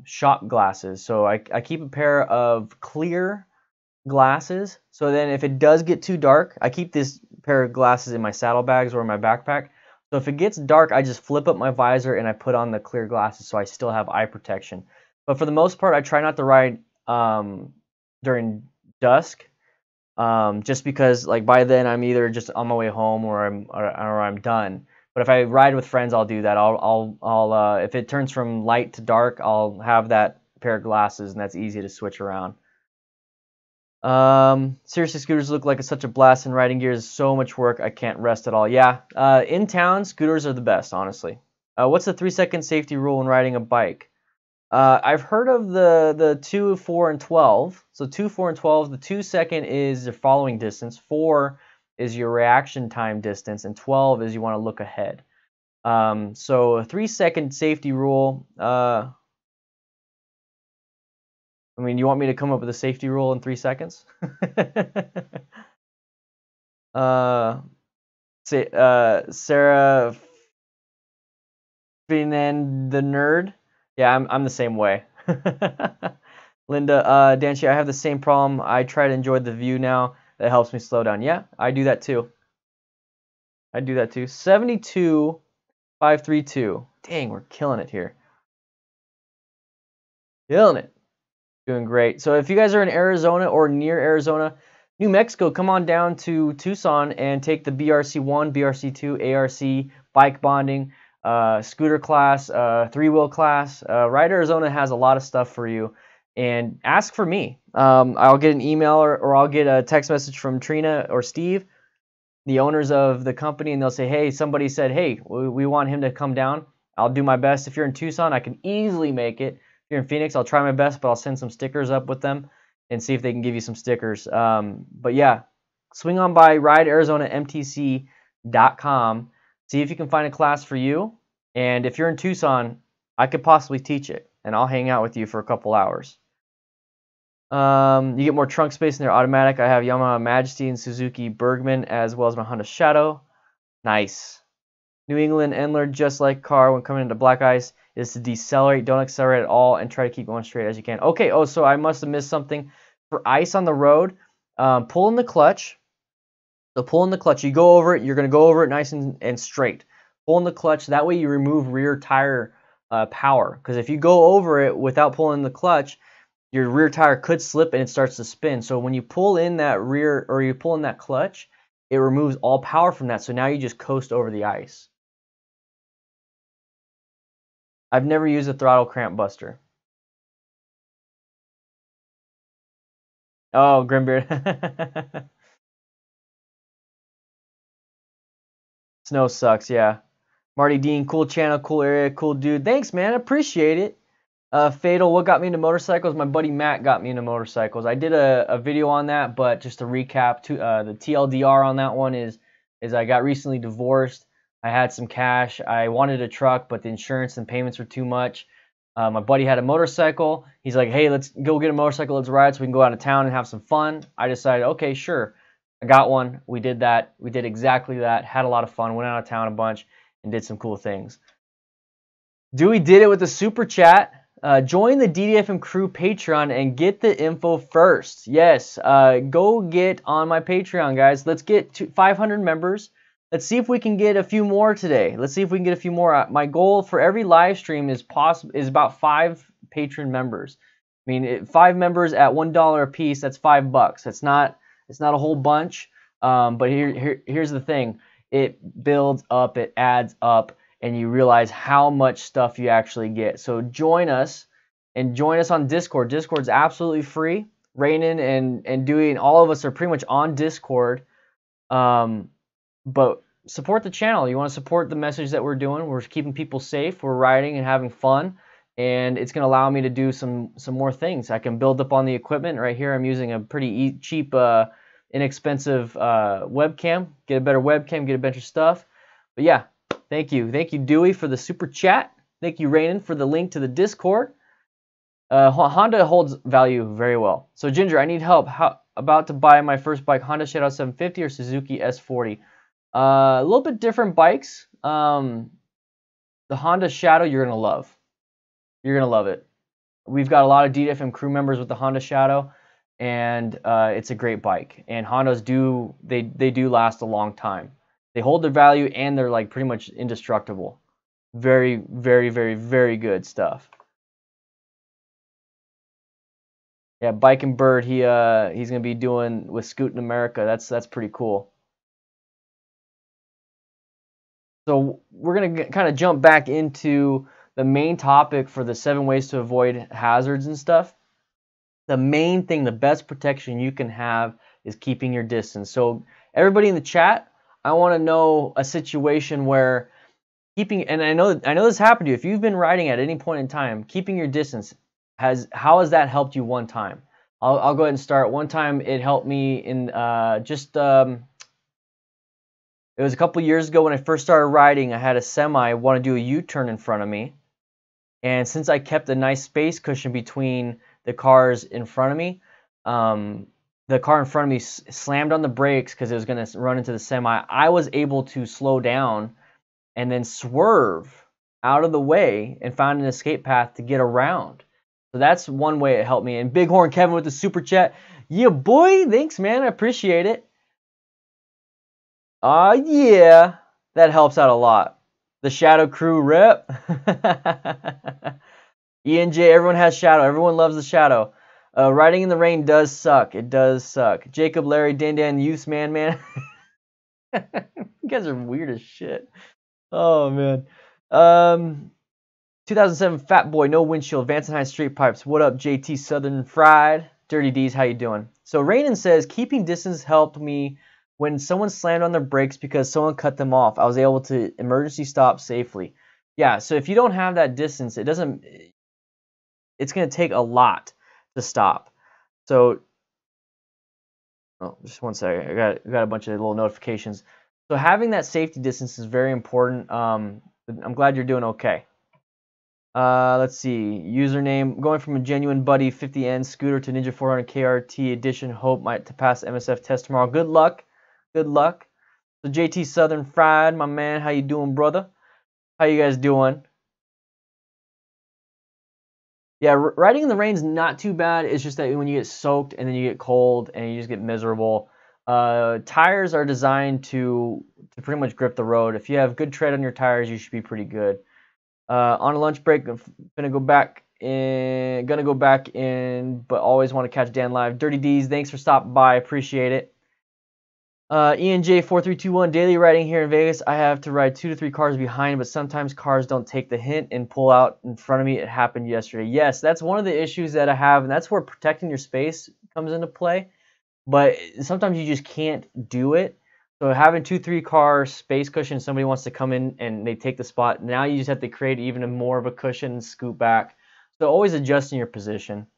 shop glasses. So I keep a pair of clear glasses. So then if it does get too dark, I keep this pair of glasses in my saddlebags or in my backpack. So if it gets dark, I just flip up my visor and I put on the clear glasses so I still have eye protection. But for the most part, I try not to ride during dusk, just because like by then I'm either just on my way home or I'm done. But if I ride with friends, I'll do that. I'll if it turns from light to dark, I'll have that pair of glasses, and that's easy to switch around. Seriously, scooters look like such a blast, and riding gear is so much work. I can't rest at all. Yeah, in town, scooters are the best, honestly. What's the 3-second safety rule when riding a bike? I've heard of the 2, 4, and 12. So 2, 4, and 12. The 2-second is your following distance. 4 is your reaction time distance, and 12 is you want to look ahead. So a 3-second safety rule. I mean, you want me to come up with a safety rule in 3 seconds? Sarah Finan the nerd. Yeah, I'm the same way. Linda, Danchi, I have the same problem. I try to enjoy the view now. That helps me slow down. Yeah, I do that too. 72,532. Dang, we're killing it here. Killing it. Doing great. So if you guys are in Arizona or near Arizona, New Mexico, come on down to Tucson and take the BRC1, BRC2, ARC, bike bonding, scooter class, 3-wheel class. Ride Arizona has a lot of stuff for you. And ask for me. I'll get an email or I'll get a text message from Trina or Steve, the owners of the company, and they'll say, hey, somebody said, hey, we want him to come down. I'll do my best. If you're in Tucson, I can easily make it. If you're in Phoenix, I'll try my best, but I'll send some stickers up with them and see if they can give you some stickers. But yeah, swing on by ridearizonamtc.com. See if you can find a class for you. And if you're in Tucson, I could possibly teach it, and I'll hang out with you for a couple hours. You get more trunk space in their automatic. I have Yamaha Majesty and Suzuki Bergman, as well as my Honda Shadow. Nice. New England Endler, just like car when coming into black ice, is to decelerate. Don't accelerate at all and try to keep going straight as you can. Okay, oh, so I must have missed something. For ice on the road, pull in the clutch. So pull in the clutch. You go over it. You're going to go over it nice and straight. Pull in the clutch. That way you remove rear tire power. Because if you go over it without pulling the clutch, your rear tire could slip and it starts to spin. So when you pull in that rear, or you pull in that clutch, it removes all power from that. So now you just coast over the ice. I've never used a throttle cramp buster. Oh, Grimbeard. Snow sucks, yeah. Marty Dean, cool channel, cool area, cool dude. Thanks, man. I appreciate it. Fatal, what got me into motorcycles? My buddy Matt got me into motorcycles. I did a video on that, but just to recap, the TLDR on that one is I got recently divorced. I had some cash. I wanted a truck, but the insurance and payments were too much. My buddy had a motorcycle. He's like, hey, let's go get a motorcycle. Let's ride so we can go out of town and have some fun. I decided, okay, sure. I got one. We did that. We did exactly that. Had a lot of fun. Went out of town a bunch and did some cool things. Dewey did it with the super chat. Join the DDFM crew Patreon and get the info first. Yes, go get on my Patreon, guys. Let's get to 500 members. Let's see if we can get a few more today. Let's see if we can get a few more. My goal for every live stream is about 5 patron members. I mean, 5 members at $1 a piece. That's $5. It's not a whole bunch. But here's the thing. It builds up. It adds up. And you realize how much stuff you actually get. So join us, and join us on Discord. Discord's absolutely free. Rainin and Dewey and all of us are pretty much on Discord. But support the channel. You want to support the message that we're doing. We're keeping people safe. We're riding and having fun, and it's going to allow me to do some more things. I can build up on the equipment. Right here, I'm using a pretty cheap, inexpensive webcam. Get a better webcam, get a bunch of stuff. But yeah, thank you, Dewey, for the super chat. Thank you, Rainin, for the link to the Discord. Honda holds value very well. So Ginger, I need help. About to buy my first bike, Honda Shadow 750 or Suzuki S40. A little bit different bikes. The Honda Shadow you're gonna love. You're gonna love it. We've got a lot of DDFM crew members with the Honda Shadow, and it's a great bike. And Hondas do last a long time. They hold their value, and they're like pretty much indestructible. Very, very, very, very good stuff. Yeah, Bike and Bird, he's gonna be doing with Scoot in America. That's pretty cool. So we're gonna kind of jump back into the main topic for the 7 ways to avoid hazards and stuff. The main thing, the best protection you can have is keeping your distance. So everybody in the chat, I want to know a situation where keeping, and I know this happened to you. If you've been riding at any point in time, keeping your distance how has that helped you one time? I'll go ahead and start. One time it helped me in it was a couple years ago when I first started riding. I had a semi want to do a U-turn in front of me, and since I kept a nice space cushion between the cars in front of me, the car in front of me slammed on the brakes because it was going to run into the semi. I was able to slow down and then swerve out of the way and found an escape path to get around. So that's one way it helped me. And Bighorn Kevin with the super chat. Yeah, boy. Thanks, man. I appreciate it. Yeah. That helps out a lot. The Shadow Crew rep. ENJ, everyone has Shadow. Everyone loves the Shadow. Riding in the rain does suck. It does suck. Jacob, Larry, Dan, Youth Man. You guys are weird as shit. Oh, man. 2007 Fat Boy, no windshield, Vance and High Street Pipes. What up, JT Southern Fried? Dirty D's, how you doing? So Rainin says, keeping distance helped me when someone slammed on their brakes because someone cut them off. I was able to emergency stop safely. Yeah, so if you don't have that distance, it's going to take a lot to stop. So, oh, just one second. I got a bunch of little notifications. So having that safety distance is very important. I'm glad you're doing okay. Let's see. Username going from a genuine buddy 50N scooter to Ninja 400 KRT edition. Hope to pass MSF test tomorrow. Good luck. Good luck. So JT Southern Fried, my man, how you doing, brother? How you guys doing? Yeah, riding in the rain's not too bad. It's just that when you get soaked and then you get cold and you just get miserable. Tires are designed to pretty much grip the road. If you have good tread on your tires, you should be pretty good. On a lunch break, I'm gonna go back in, but always want to catch Dan live. Dirty D's, thanks for stopping by, appreciate it. ENJ4321, daily riding here in Vegas. I have to ride 2 to 3 cars behind, but sometimes cars don't take the hint and pull out in front of me. It happened yesterday. Yes, that's one of the issues that I have, and that's where protecting your space comes into play. But sometimes you just can't do it. So having 2-3 car space cushion, somebody wants to come in and they take the spot. Now you just have to create even more of a cushion and scoot back. So always adjusting your position.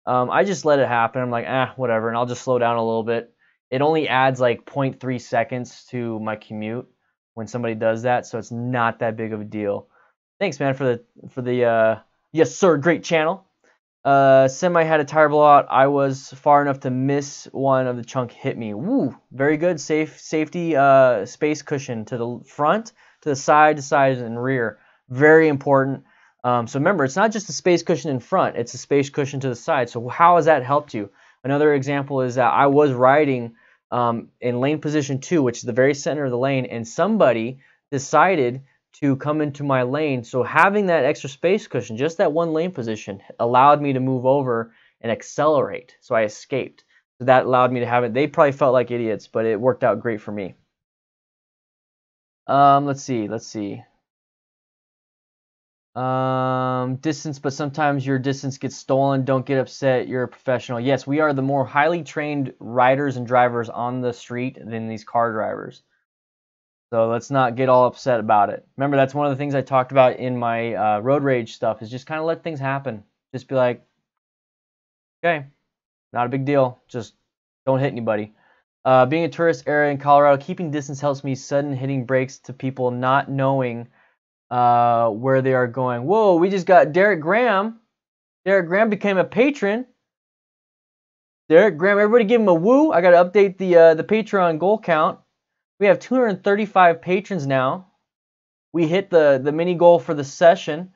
I just let it happen. I'm like, whatever, and I'll just slow down a little bit. It only adds like 0.3 seconds to my commute when somebody does that, so it's not that big of a deal. Thanks, man, for the yes sir, great channel. Semi had a tire blowout. I was far enough to miss one of the chunk hit me. Woo, very good. Safety space cushion to the front, to the side, and rear. Very important. So remember, it's not just a space cushion in front. It's a space cushion to the side. So how has that helped you? Another example is that I was riding in lane position 2, which is the very center of the lane, and somebody decided to come into my lane. So having that extra space cushion, just that one lane position, allowed me to move over and accelerate. So I escaped. So that allowed me to have it. They probably felt like idiots, but it worked out great for me. Let's see. Distance, but sometimes your distance gets stolen. Don't get upset. You're a professional. Yes, we are the more highly trained riders and drivers on the street than these car drivers. So let's not get all upset about it. Remember, that's one of the things I talked about in my road rage stuff, is just kind of let things happen. Just be like, okay, not a big deal. Just don't hit anybody. Being a tourist area in Colorado, keeping distance helps me sudden hitting brakes to people not knowing where they are going. Whoa, we just got Derek Graham. Derek Graham became a patron. Derek Graham, everybody give him a woo. I got to update the Patreon goal count. We have 235 patrons now. We hit the mini goal for the session.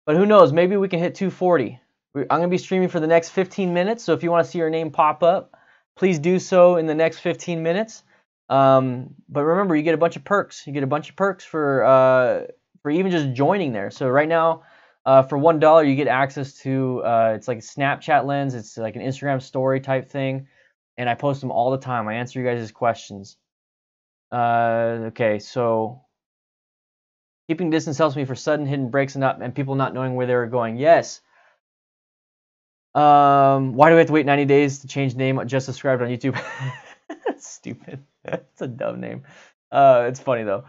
But who knows? Maybe we can hit 240. I'm going to be streaming for the next 15 minutes. So if you want to see your name pop up, please do so in the next 15 minutes. But remember, you get a bunch of perks. You get a bunch of perks for even just joining there. So right now, for $1, you get access to it's like a Snapchat lens. It's like an Instagram story type thing, and I post them all the time. I answer you guys' questions. Okay, so keeping distance helps me for sudden hidden breaks and people not knowing where they were going. Yes. Why do we have to wait 90 days to change name? Just subscribed on YouTube. That's stupid. It's a dumb name. It's funny though.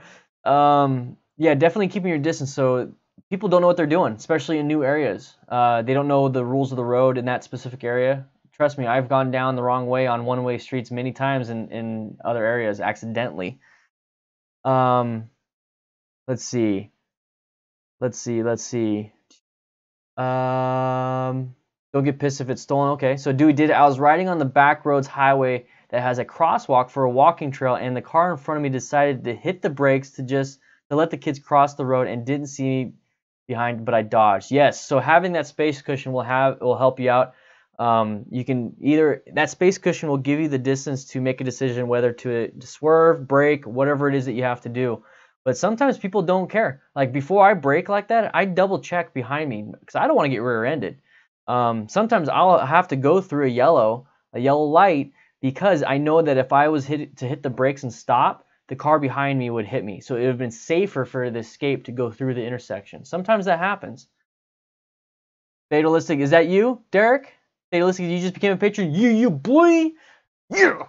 Yeah, definitely keeping your distance so people don't know what they're doing, especially in new areas. They don't know the rules of the road in that specific area. Trust me, I've gone down the wrong way on one-way streets many times in other areas accidentally. Let's see. Don't get pissed if it's stolen. Okay, so I was riding on the back roads highway that has a crosswalk for a walking trail, and the car in front of me decided to hit the brakes to let the kids cross the road and didn't see me behind, but I dodged. Yes, so having that space cushion will help you out. You can that space cushion will give you the distance to make a decision whether to swerve, brake, whatever it is that you have to do. But sometimes people don't care. Like before I brake like that, I double check behind me because I don't want to get rear-ended. Sometimes I'll have to go through a yellow light because I know that if I was to hit the brakes and stop, the car behind me would hit me. So it would have been safer for the escape to go through the intersection. Sometimes that happens. Fatalistic, is that you, Derek? Fatalistic, you just became a patron? You boy! Yeah!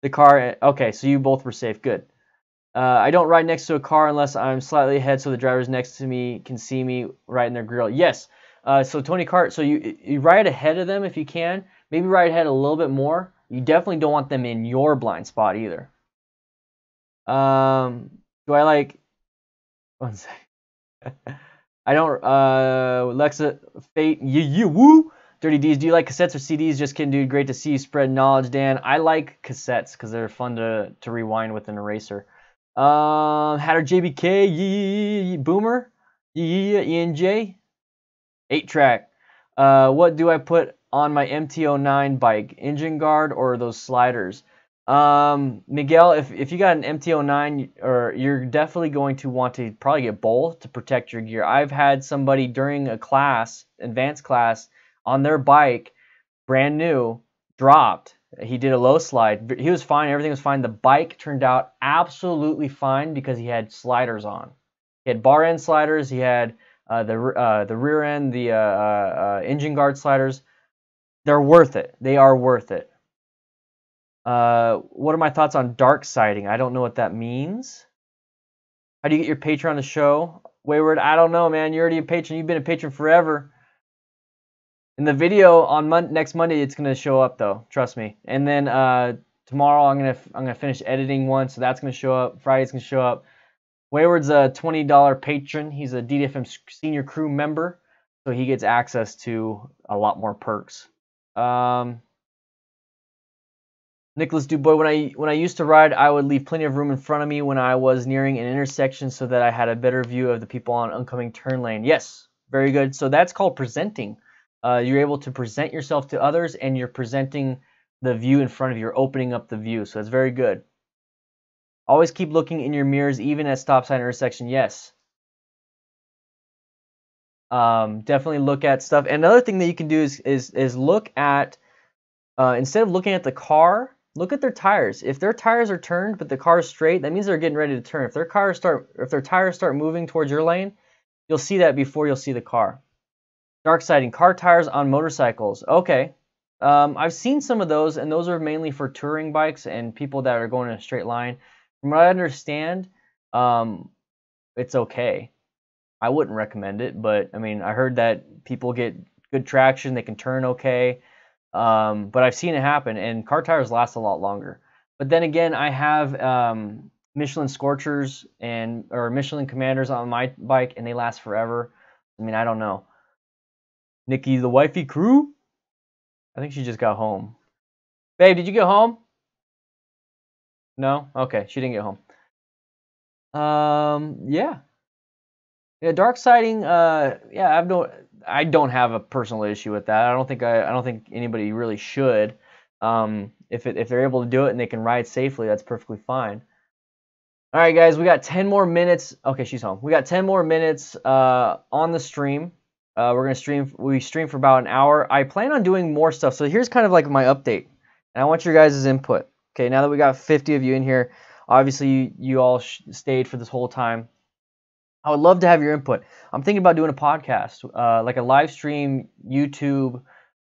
The car, okay, so you both were safe, good. I don't ride next to a car unless I'm slightly ahead so the drivers next to me can see me right in their grill. Yes, so Tony Cart, so you ride ahead of them if you can. Maybe ride ahead a little bit more. You definitely don't want them in your blind spot either. Do I like, one sec. I don't, Lexa, Fate, you woo! Dirty D's, do you like cassettes or CDs? Just kidding, dude. Great to see you spread knowledge, Dan. I like cassettes because they're fun to rewind with an eraser. Hatter JBK, Boomer, ENJ, 8-track. What do I put on my MT-09 bike? Engine guard or those sliders? Miguel, if you got an MT-09, you're definitely going to want to probably get both to protect your gear. I've had somebody during a class, advanced class, on their bike, brand new, dropped. He did a low slide. He was fine. Everything was fine. The bike turned out absolutely fine because he had sliders on. He had bar end sliders. He had the rear end, the engine guard sliders. They're worth it. They are worth it. What are my thoughts on dark siding? I don't know what that means. How do you get your patron on the show? Wayward, I don't know, man. You're already a patron. You've been a patron forever. In the video on next Monday, it's gonna show up though. Trust me. And then tomorrow, I'm gonna finish editing one, so that's gonna show up. Friday's gonna show up. Wayward's a $20 patron. He's a DDFM senior crew member, so he gets access to a lot more perks. Nicholas Dubois, when I used to ride, I would leave plenty of room in front of me when I was nearing an intersection so that I had a better view of the people on oncoming turn lane. Yes, very good. So that's called presenting. You're able to present yourself to others, and you're presenting the view in front of you. You're opening up the view, so that's very good. Always keep looking in your mirrors, even at stop sign intersection. Yes. Definitely look at stuff. And another thing that you can do is look at, instead of looking at the car, look at their tires. If their tires are turned but the car is straight, that means they're getting ready to turn. If their tires start moving towards your lane, you'll see that before you'll see the car. Dark siding, car tires on motorcycles. Okay. I've seen some of those, and those are mainly for touring bikes and people that are going in a straight line. From what I understand, it's okay. I wouldn't recommend it, but I mean, I heard that people get good traction, they can turn okay. But I've seen it happen, and car tires last a lot longer. But then again, I have Michelin Scorchers or Michelin Commanders on my bike, and they last forever. I mean, I don't know. Nikki, the wifey crew? I think she just got home. Babe, did you get home? No? Okay, she didn't get home. Yeah. Yeah, dark siding, yeah, I don't have a personal issue with that. I don't think anybody really should. If they're able to do it and they can ride safely, that's perfectly fine. All right, guys, we got 10 more minutes. Okay, she's home. We got 10 more minutes on the stream. We stream for about an hour. I plan on doing more stuff. So here's kind of like my update. And I want your guys' input. Okay, now that we got 50 of you in here, obviously you all stayed for this whole time. I would love to have your input. I'm thinking about doing a podcast, like a live stream YouTube,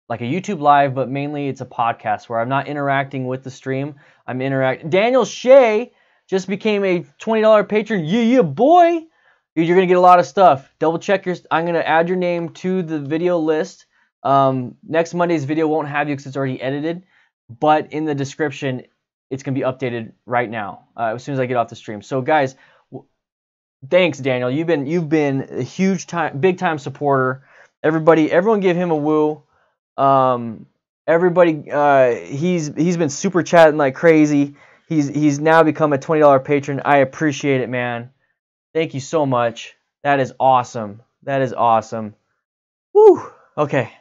like a YouTube live, but mainly it's a podcast where I'm not interacting with the stream. I'm interacting. Daniel Shea just became a $20 patron. Yeah, boy. Dude, you're going to get a lot of stuff. Double check your... I'm going to add your name to the video list. Next Monday's video won't have you because it's already edited. But in the description, it's going to be updated right now as soon as I get off the stream. So, guys, thanks, Daniel. You've been a big time supporter. Everyone give him a woo. Everybody, he's been super chatting like crazy. He's now become a $20 patron. I appreciate it, man. Thank you so much. That is awesome. That is awesome. Woo. Okay.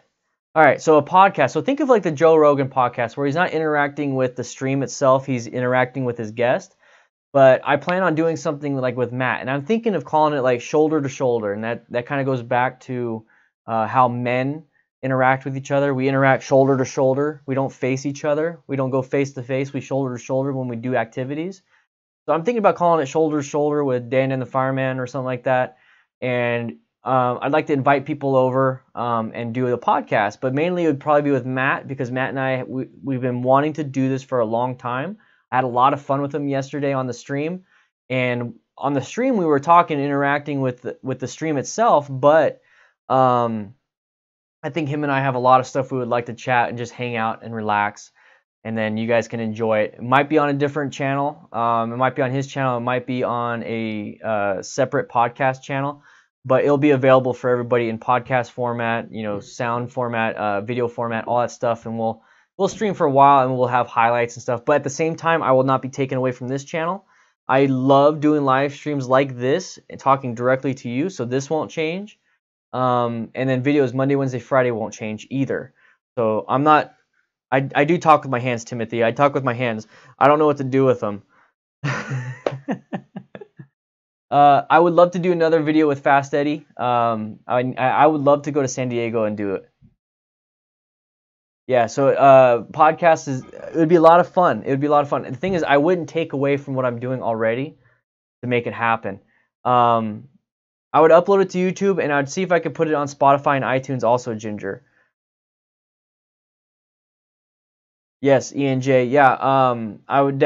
All right. So a podcast. So think of like the Joe Rogan podcast where he's not interacting with the stream itself. He's interacting with his guest. But I plan on doing something like with Matt. And I'm thinking of calling it like shoulder to shoulder. And that kind of goes back to how men interact with each other. We interact shoulder to shoulder. We don't face each other. We don't go face to face. We shoulder to shoulder when we do activities. So I'm thinking about calling it Shoulder to Shoulder with DanDanTheFireman or something like that. And I'd like to invite people over and do a podcast. But mainly it would probably be with Matt because Matt and I, we've been wanting to do this for a long time. I had a lot of fun with him yesterday on the stream. And on the stream we were talking, interacting with the stream itself. But I think him and I have a lot of stuff we would like to chat and just hang out and relax. And then you guys can enjoy it. It might be on a different channel. It might be on his channel. It might be on a separate podcast channel. But it'll be available for everybody in podcast format, sound format, video format, all that stuff. And we'll stream for a while and we'll have highlights and stuff. But at the same time, I will not be taken away from this channel. I love doing live streams like this and talking directly to you. So this won't change. And then videos Monday, Wednesday, Friday won't change either. So I'm not... I do talk with my hands, Timothy. I talk with my hands. I don't know what to do with them. I would love to do another video with Fast Eddie. I would love to go to San Diego and do it. Yeah, so podcast it would be a lot of fun. It would be a lot of fun. The thing is, I wouldn't take away from what I'm doing already to make it happen. I would upload it to YouTube, and I'd see if I could put it on Spotify and iTunes also, Ginger. Yes, ENJ. Yeah, I would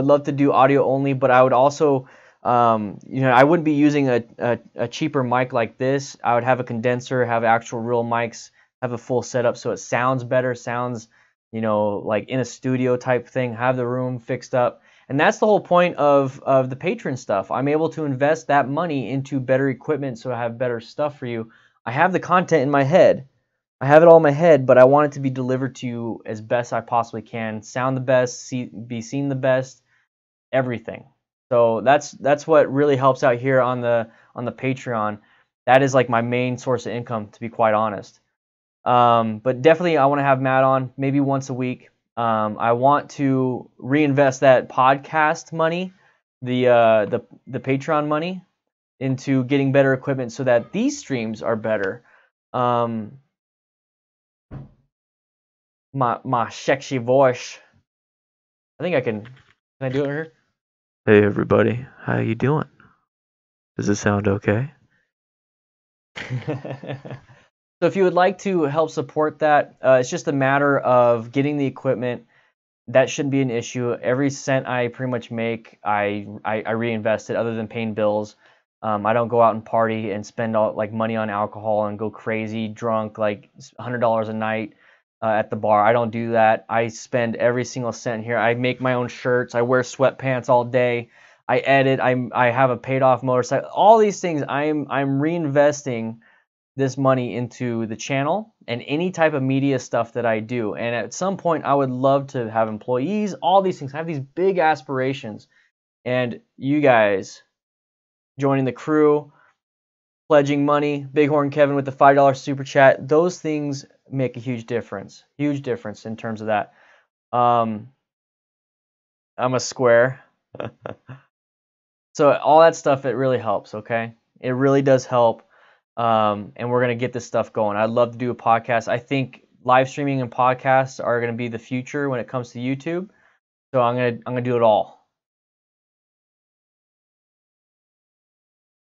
love to do audio only, but I would also, I wouldn't be using a cheaper mic like this. I would have a condenser, have actual real mics, have a full setup so it sounds better, sounds, like in a studio type thing, have the room fixed up. And that's the whole point of the patron stuff. I'm able to invest that money into better equipment so I have better stuff for you. I have the content in my head. I have it all in my head, but I want it to be delivered to you as best I possibly can. Sound the best, be seen the best, everything. So that's what really helps out here on the Patreon. That is like my main source of income, to be quite honest. But definitely I want to have Matt on maybe once a week. I want to reinvest that podcast money, the Patreon money, into getting better equipment so that these streams are better. My sexy voice. I think I can. Can I do it here? Hey everybody, how you doing? Does it sound okay? So if you would like to help support that, it's just a matter of getting the equipment. That shouldn't be an issue. Every cent I pretty much make, I reinvest it. Other than paying bills, I don't go out and party and spend all like money on alcohol and go crazy drunk like $100 a night at the bar. I don't do that. I spend every single cent here. I make my own shirts. I wear sweatpants all day. I edit. I have a paid off motorcycle. All these things I'm reinvesting this money into the channel and any type of media stuff that I do. And at some point, I would love to have employees, all these things. I have these big aspirations. And you guys joining the crew, pledging money, Bighorn Kevin with the $5 super chat, those things make a huge difference in terms of that. I'm a square. So all that stuff, it really helps, okay? It really does help. And we're going to get this stuff going. I'd love to do a podcast. I think live streaming and podcasts are going to be the future when it comes to YouTube. So I'm going to do it all.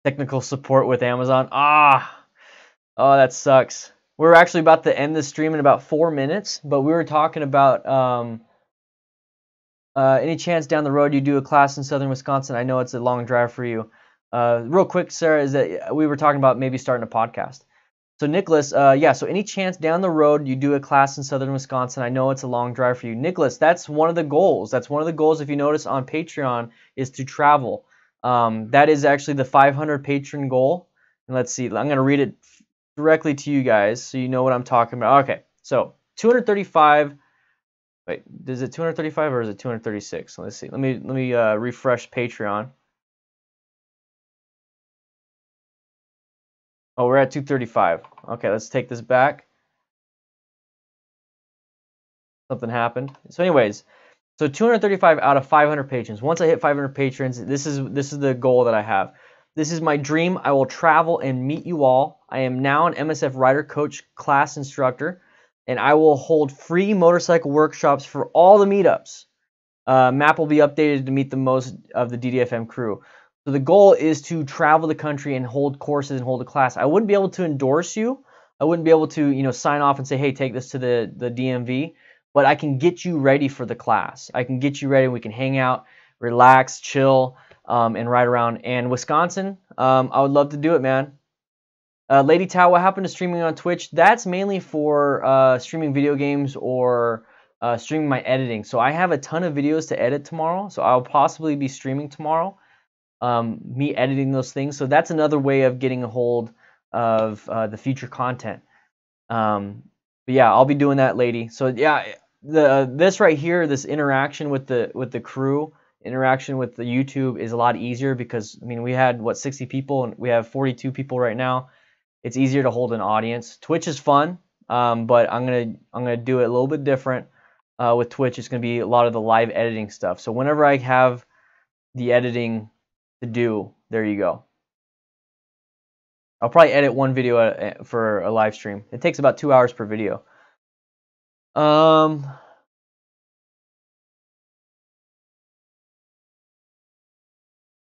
Technical support with Amazon. Oh, that sucks. We're actually about to end this stream in about 4 minutes, but we were talking about any chance down the road you do a class in southern Wisconsin. I know it's a long drive for you. Real quick, Sarah, is that we were talking about maybe starting a podcast. So Nicholas, yeah, so any chance down the road you do a class in southern Wisconsin? I know it's a long drive for you. Nicholas, that's one of the goals. That's one of the goals, if you notice on Patreon, is to travel. That is actually the 500 patron goal. And let's see, I'm going to read it directly to you guys so you know what I'm talking about. Okay, so 235. Wait, is it 235 or is it 236? Let's see. Let me refresh Patreon. Oh, we're at 235. Okay, let's take this back. Something happened. So anyways, so 235 out of 500 patrons. Once I hit 500 patrons, this is the goal that I have. This is my dream. I will travel and meet you all. I am now an MSF rider coach class instructor, and I will hold free motorcycle workshops for all the meetups. Map will be updated to meet the most of the DDFM crew. So the goal is to travel the country and hold courses and hold a class. I wouldn't be able to endorse you. I wouldn't be able to, sign off and say, hey, take this to the DMV. But I can get you ready for the class. I can get you ready. We can hang out, relax, chill, and ride around. And Wisconsin, I would love to do it, man. Lady Tao, what happened to streaming on Twitch? That's mainly for streaming video games or streaming my editing. So I have a ton of videos to edit tomorrow. So I'll possibly be streaming tomorrow, me editing those things. So that's another way of getting a hold of the future content. But yeah, I'll be doing that, lady. So yeah, this right here, this interaction with the crew, interaction with the YouTube is a lot easier because I mean we had what 60 people and we have 42 people right now. It's easier to hold an audience. Twitch is fun, but I'm gonna do it a little bit different. With Twitch, it's gonna be a lot of the live editing stuff. So whenever I have the editing to do, there you go. I'll probably edit one video for a live stream. It takes about 2 hours per video.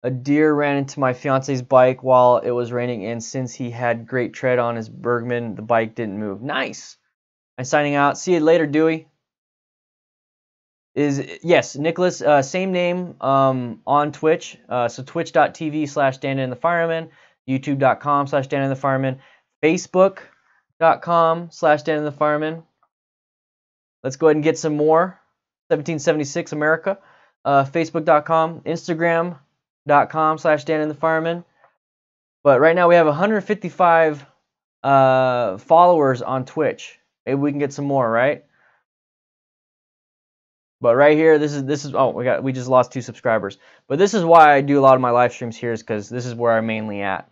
A deer ran into my fiance's bike while it was raining, and since he had great tread on his Bergman, the bike didn't move. Nice. I'm signing out. See you later, Dewey. Yes, Nicholas, same name on Twitch. So twitch.tv/DanDanTheFireman, youtube.com/DanDanTheFireman, facebook.com/DanDanTheFireman. Let's go ahead and get some more. 1776 America. Facebook.com, Instagram.com/DanDanTheFireman. But right now we have 155 followers on Twitch. Maybe we can get some more, right? But right here, this is oh we just lost 2 subscribers. But this is why I do a lot of my live streams here, is because this is where I'm mainly at.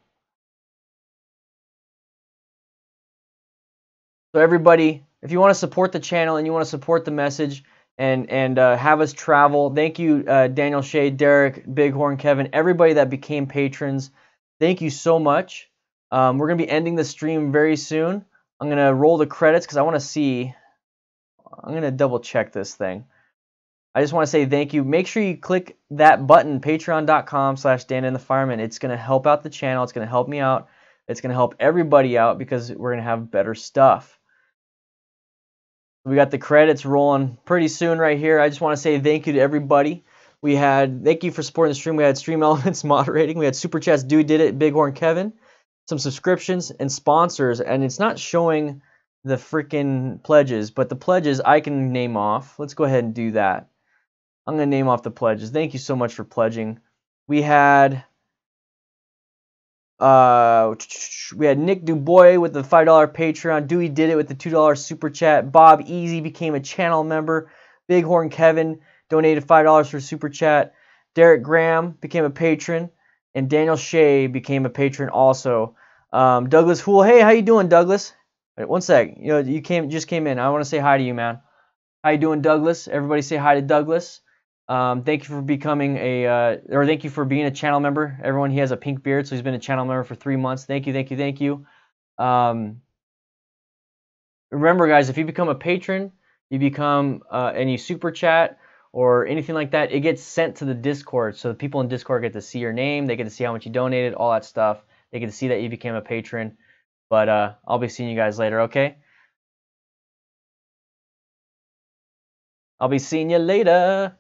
So everybody, if you want to support the channel and you want to support the message and have us travel, thank you Daniel Shea, Derek, Bighorn, Kevin, everybody that became patrons. Thank you so much. We're gonna be ending the stream very soon. I'm gonna roll the credits because I want to see. I'm gonna double check this thing. I just want to say thank you. Make sure you click that button, patreon.com/DanDanTheFireman. It's going to help out the channel. It's going to help me out. It's going to help everybody out because we're going to have better stuff. We got the credits rolling pretty soon right here. I just want to say thank you to everybody. Thank you for supporting the stream. We had Stream Elements moderating. We had Super Chats, Dude Did It, Bighorn Kevin, some subscriptions and sponsors. And it's not showing the freaking pledges, but the pledges I can name off. Let's go ahead and do that. I'm going to name off the pledges. Thank you so much for pledging. We had Nick Dubois with the $5 Patreon. Dewey Did It with the $2 Super Chat. Bob Easy became a channel member. Bighorn Kevin donated $5 for Super Chat. Derek Graham became a patron. And Daniel Shea became a patron also. Douglas Fool. Hey, how you doing, Douglas? Wait, one sec. You just came in. I want to say hi to you, man. How you doing, Douglas? Everybody say hi to Douglas. Thank you for becoming thank you for being a channel member. Everyone, he has a pink beard, so he's been a channel member for 3 months. Thank you, thank you, thank you. Remember, guys, if you become a patron, you become and you super chat or anything like that, it gets sent to the Discord. So the people in Discord get to see your name, they get to see how much you donated, all that stuff. They get to see that you became a patron. But I'll be seeing you guys later, okay? I'll be seeing you later.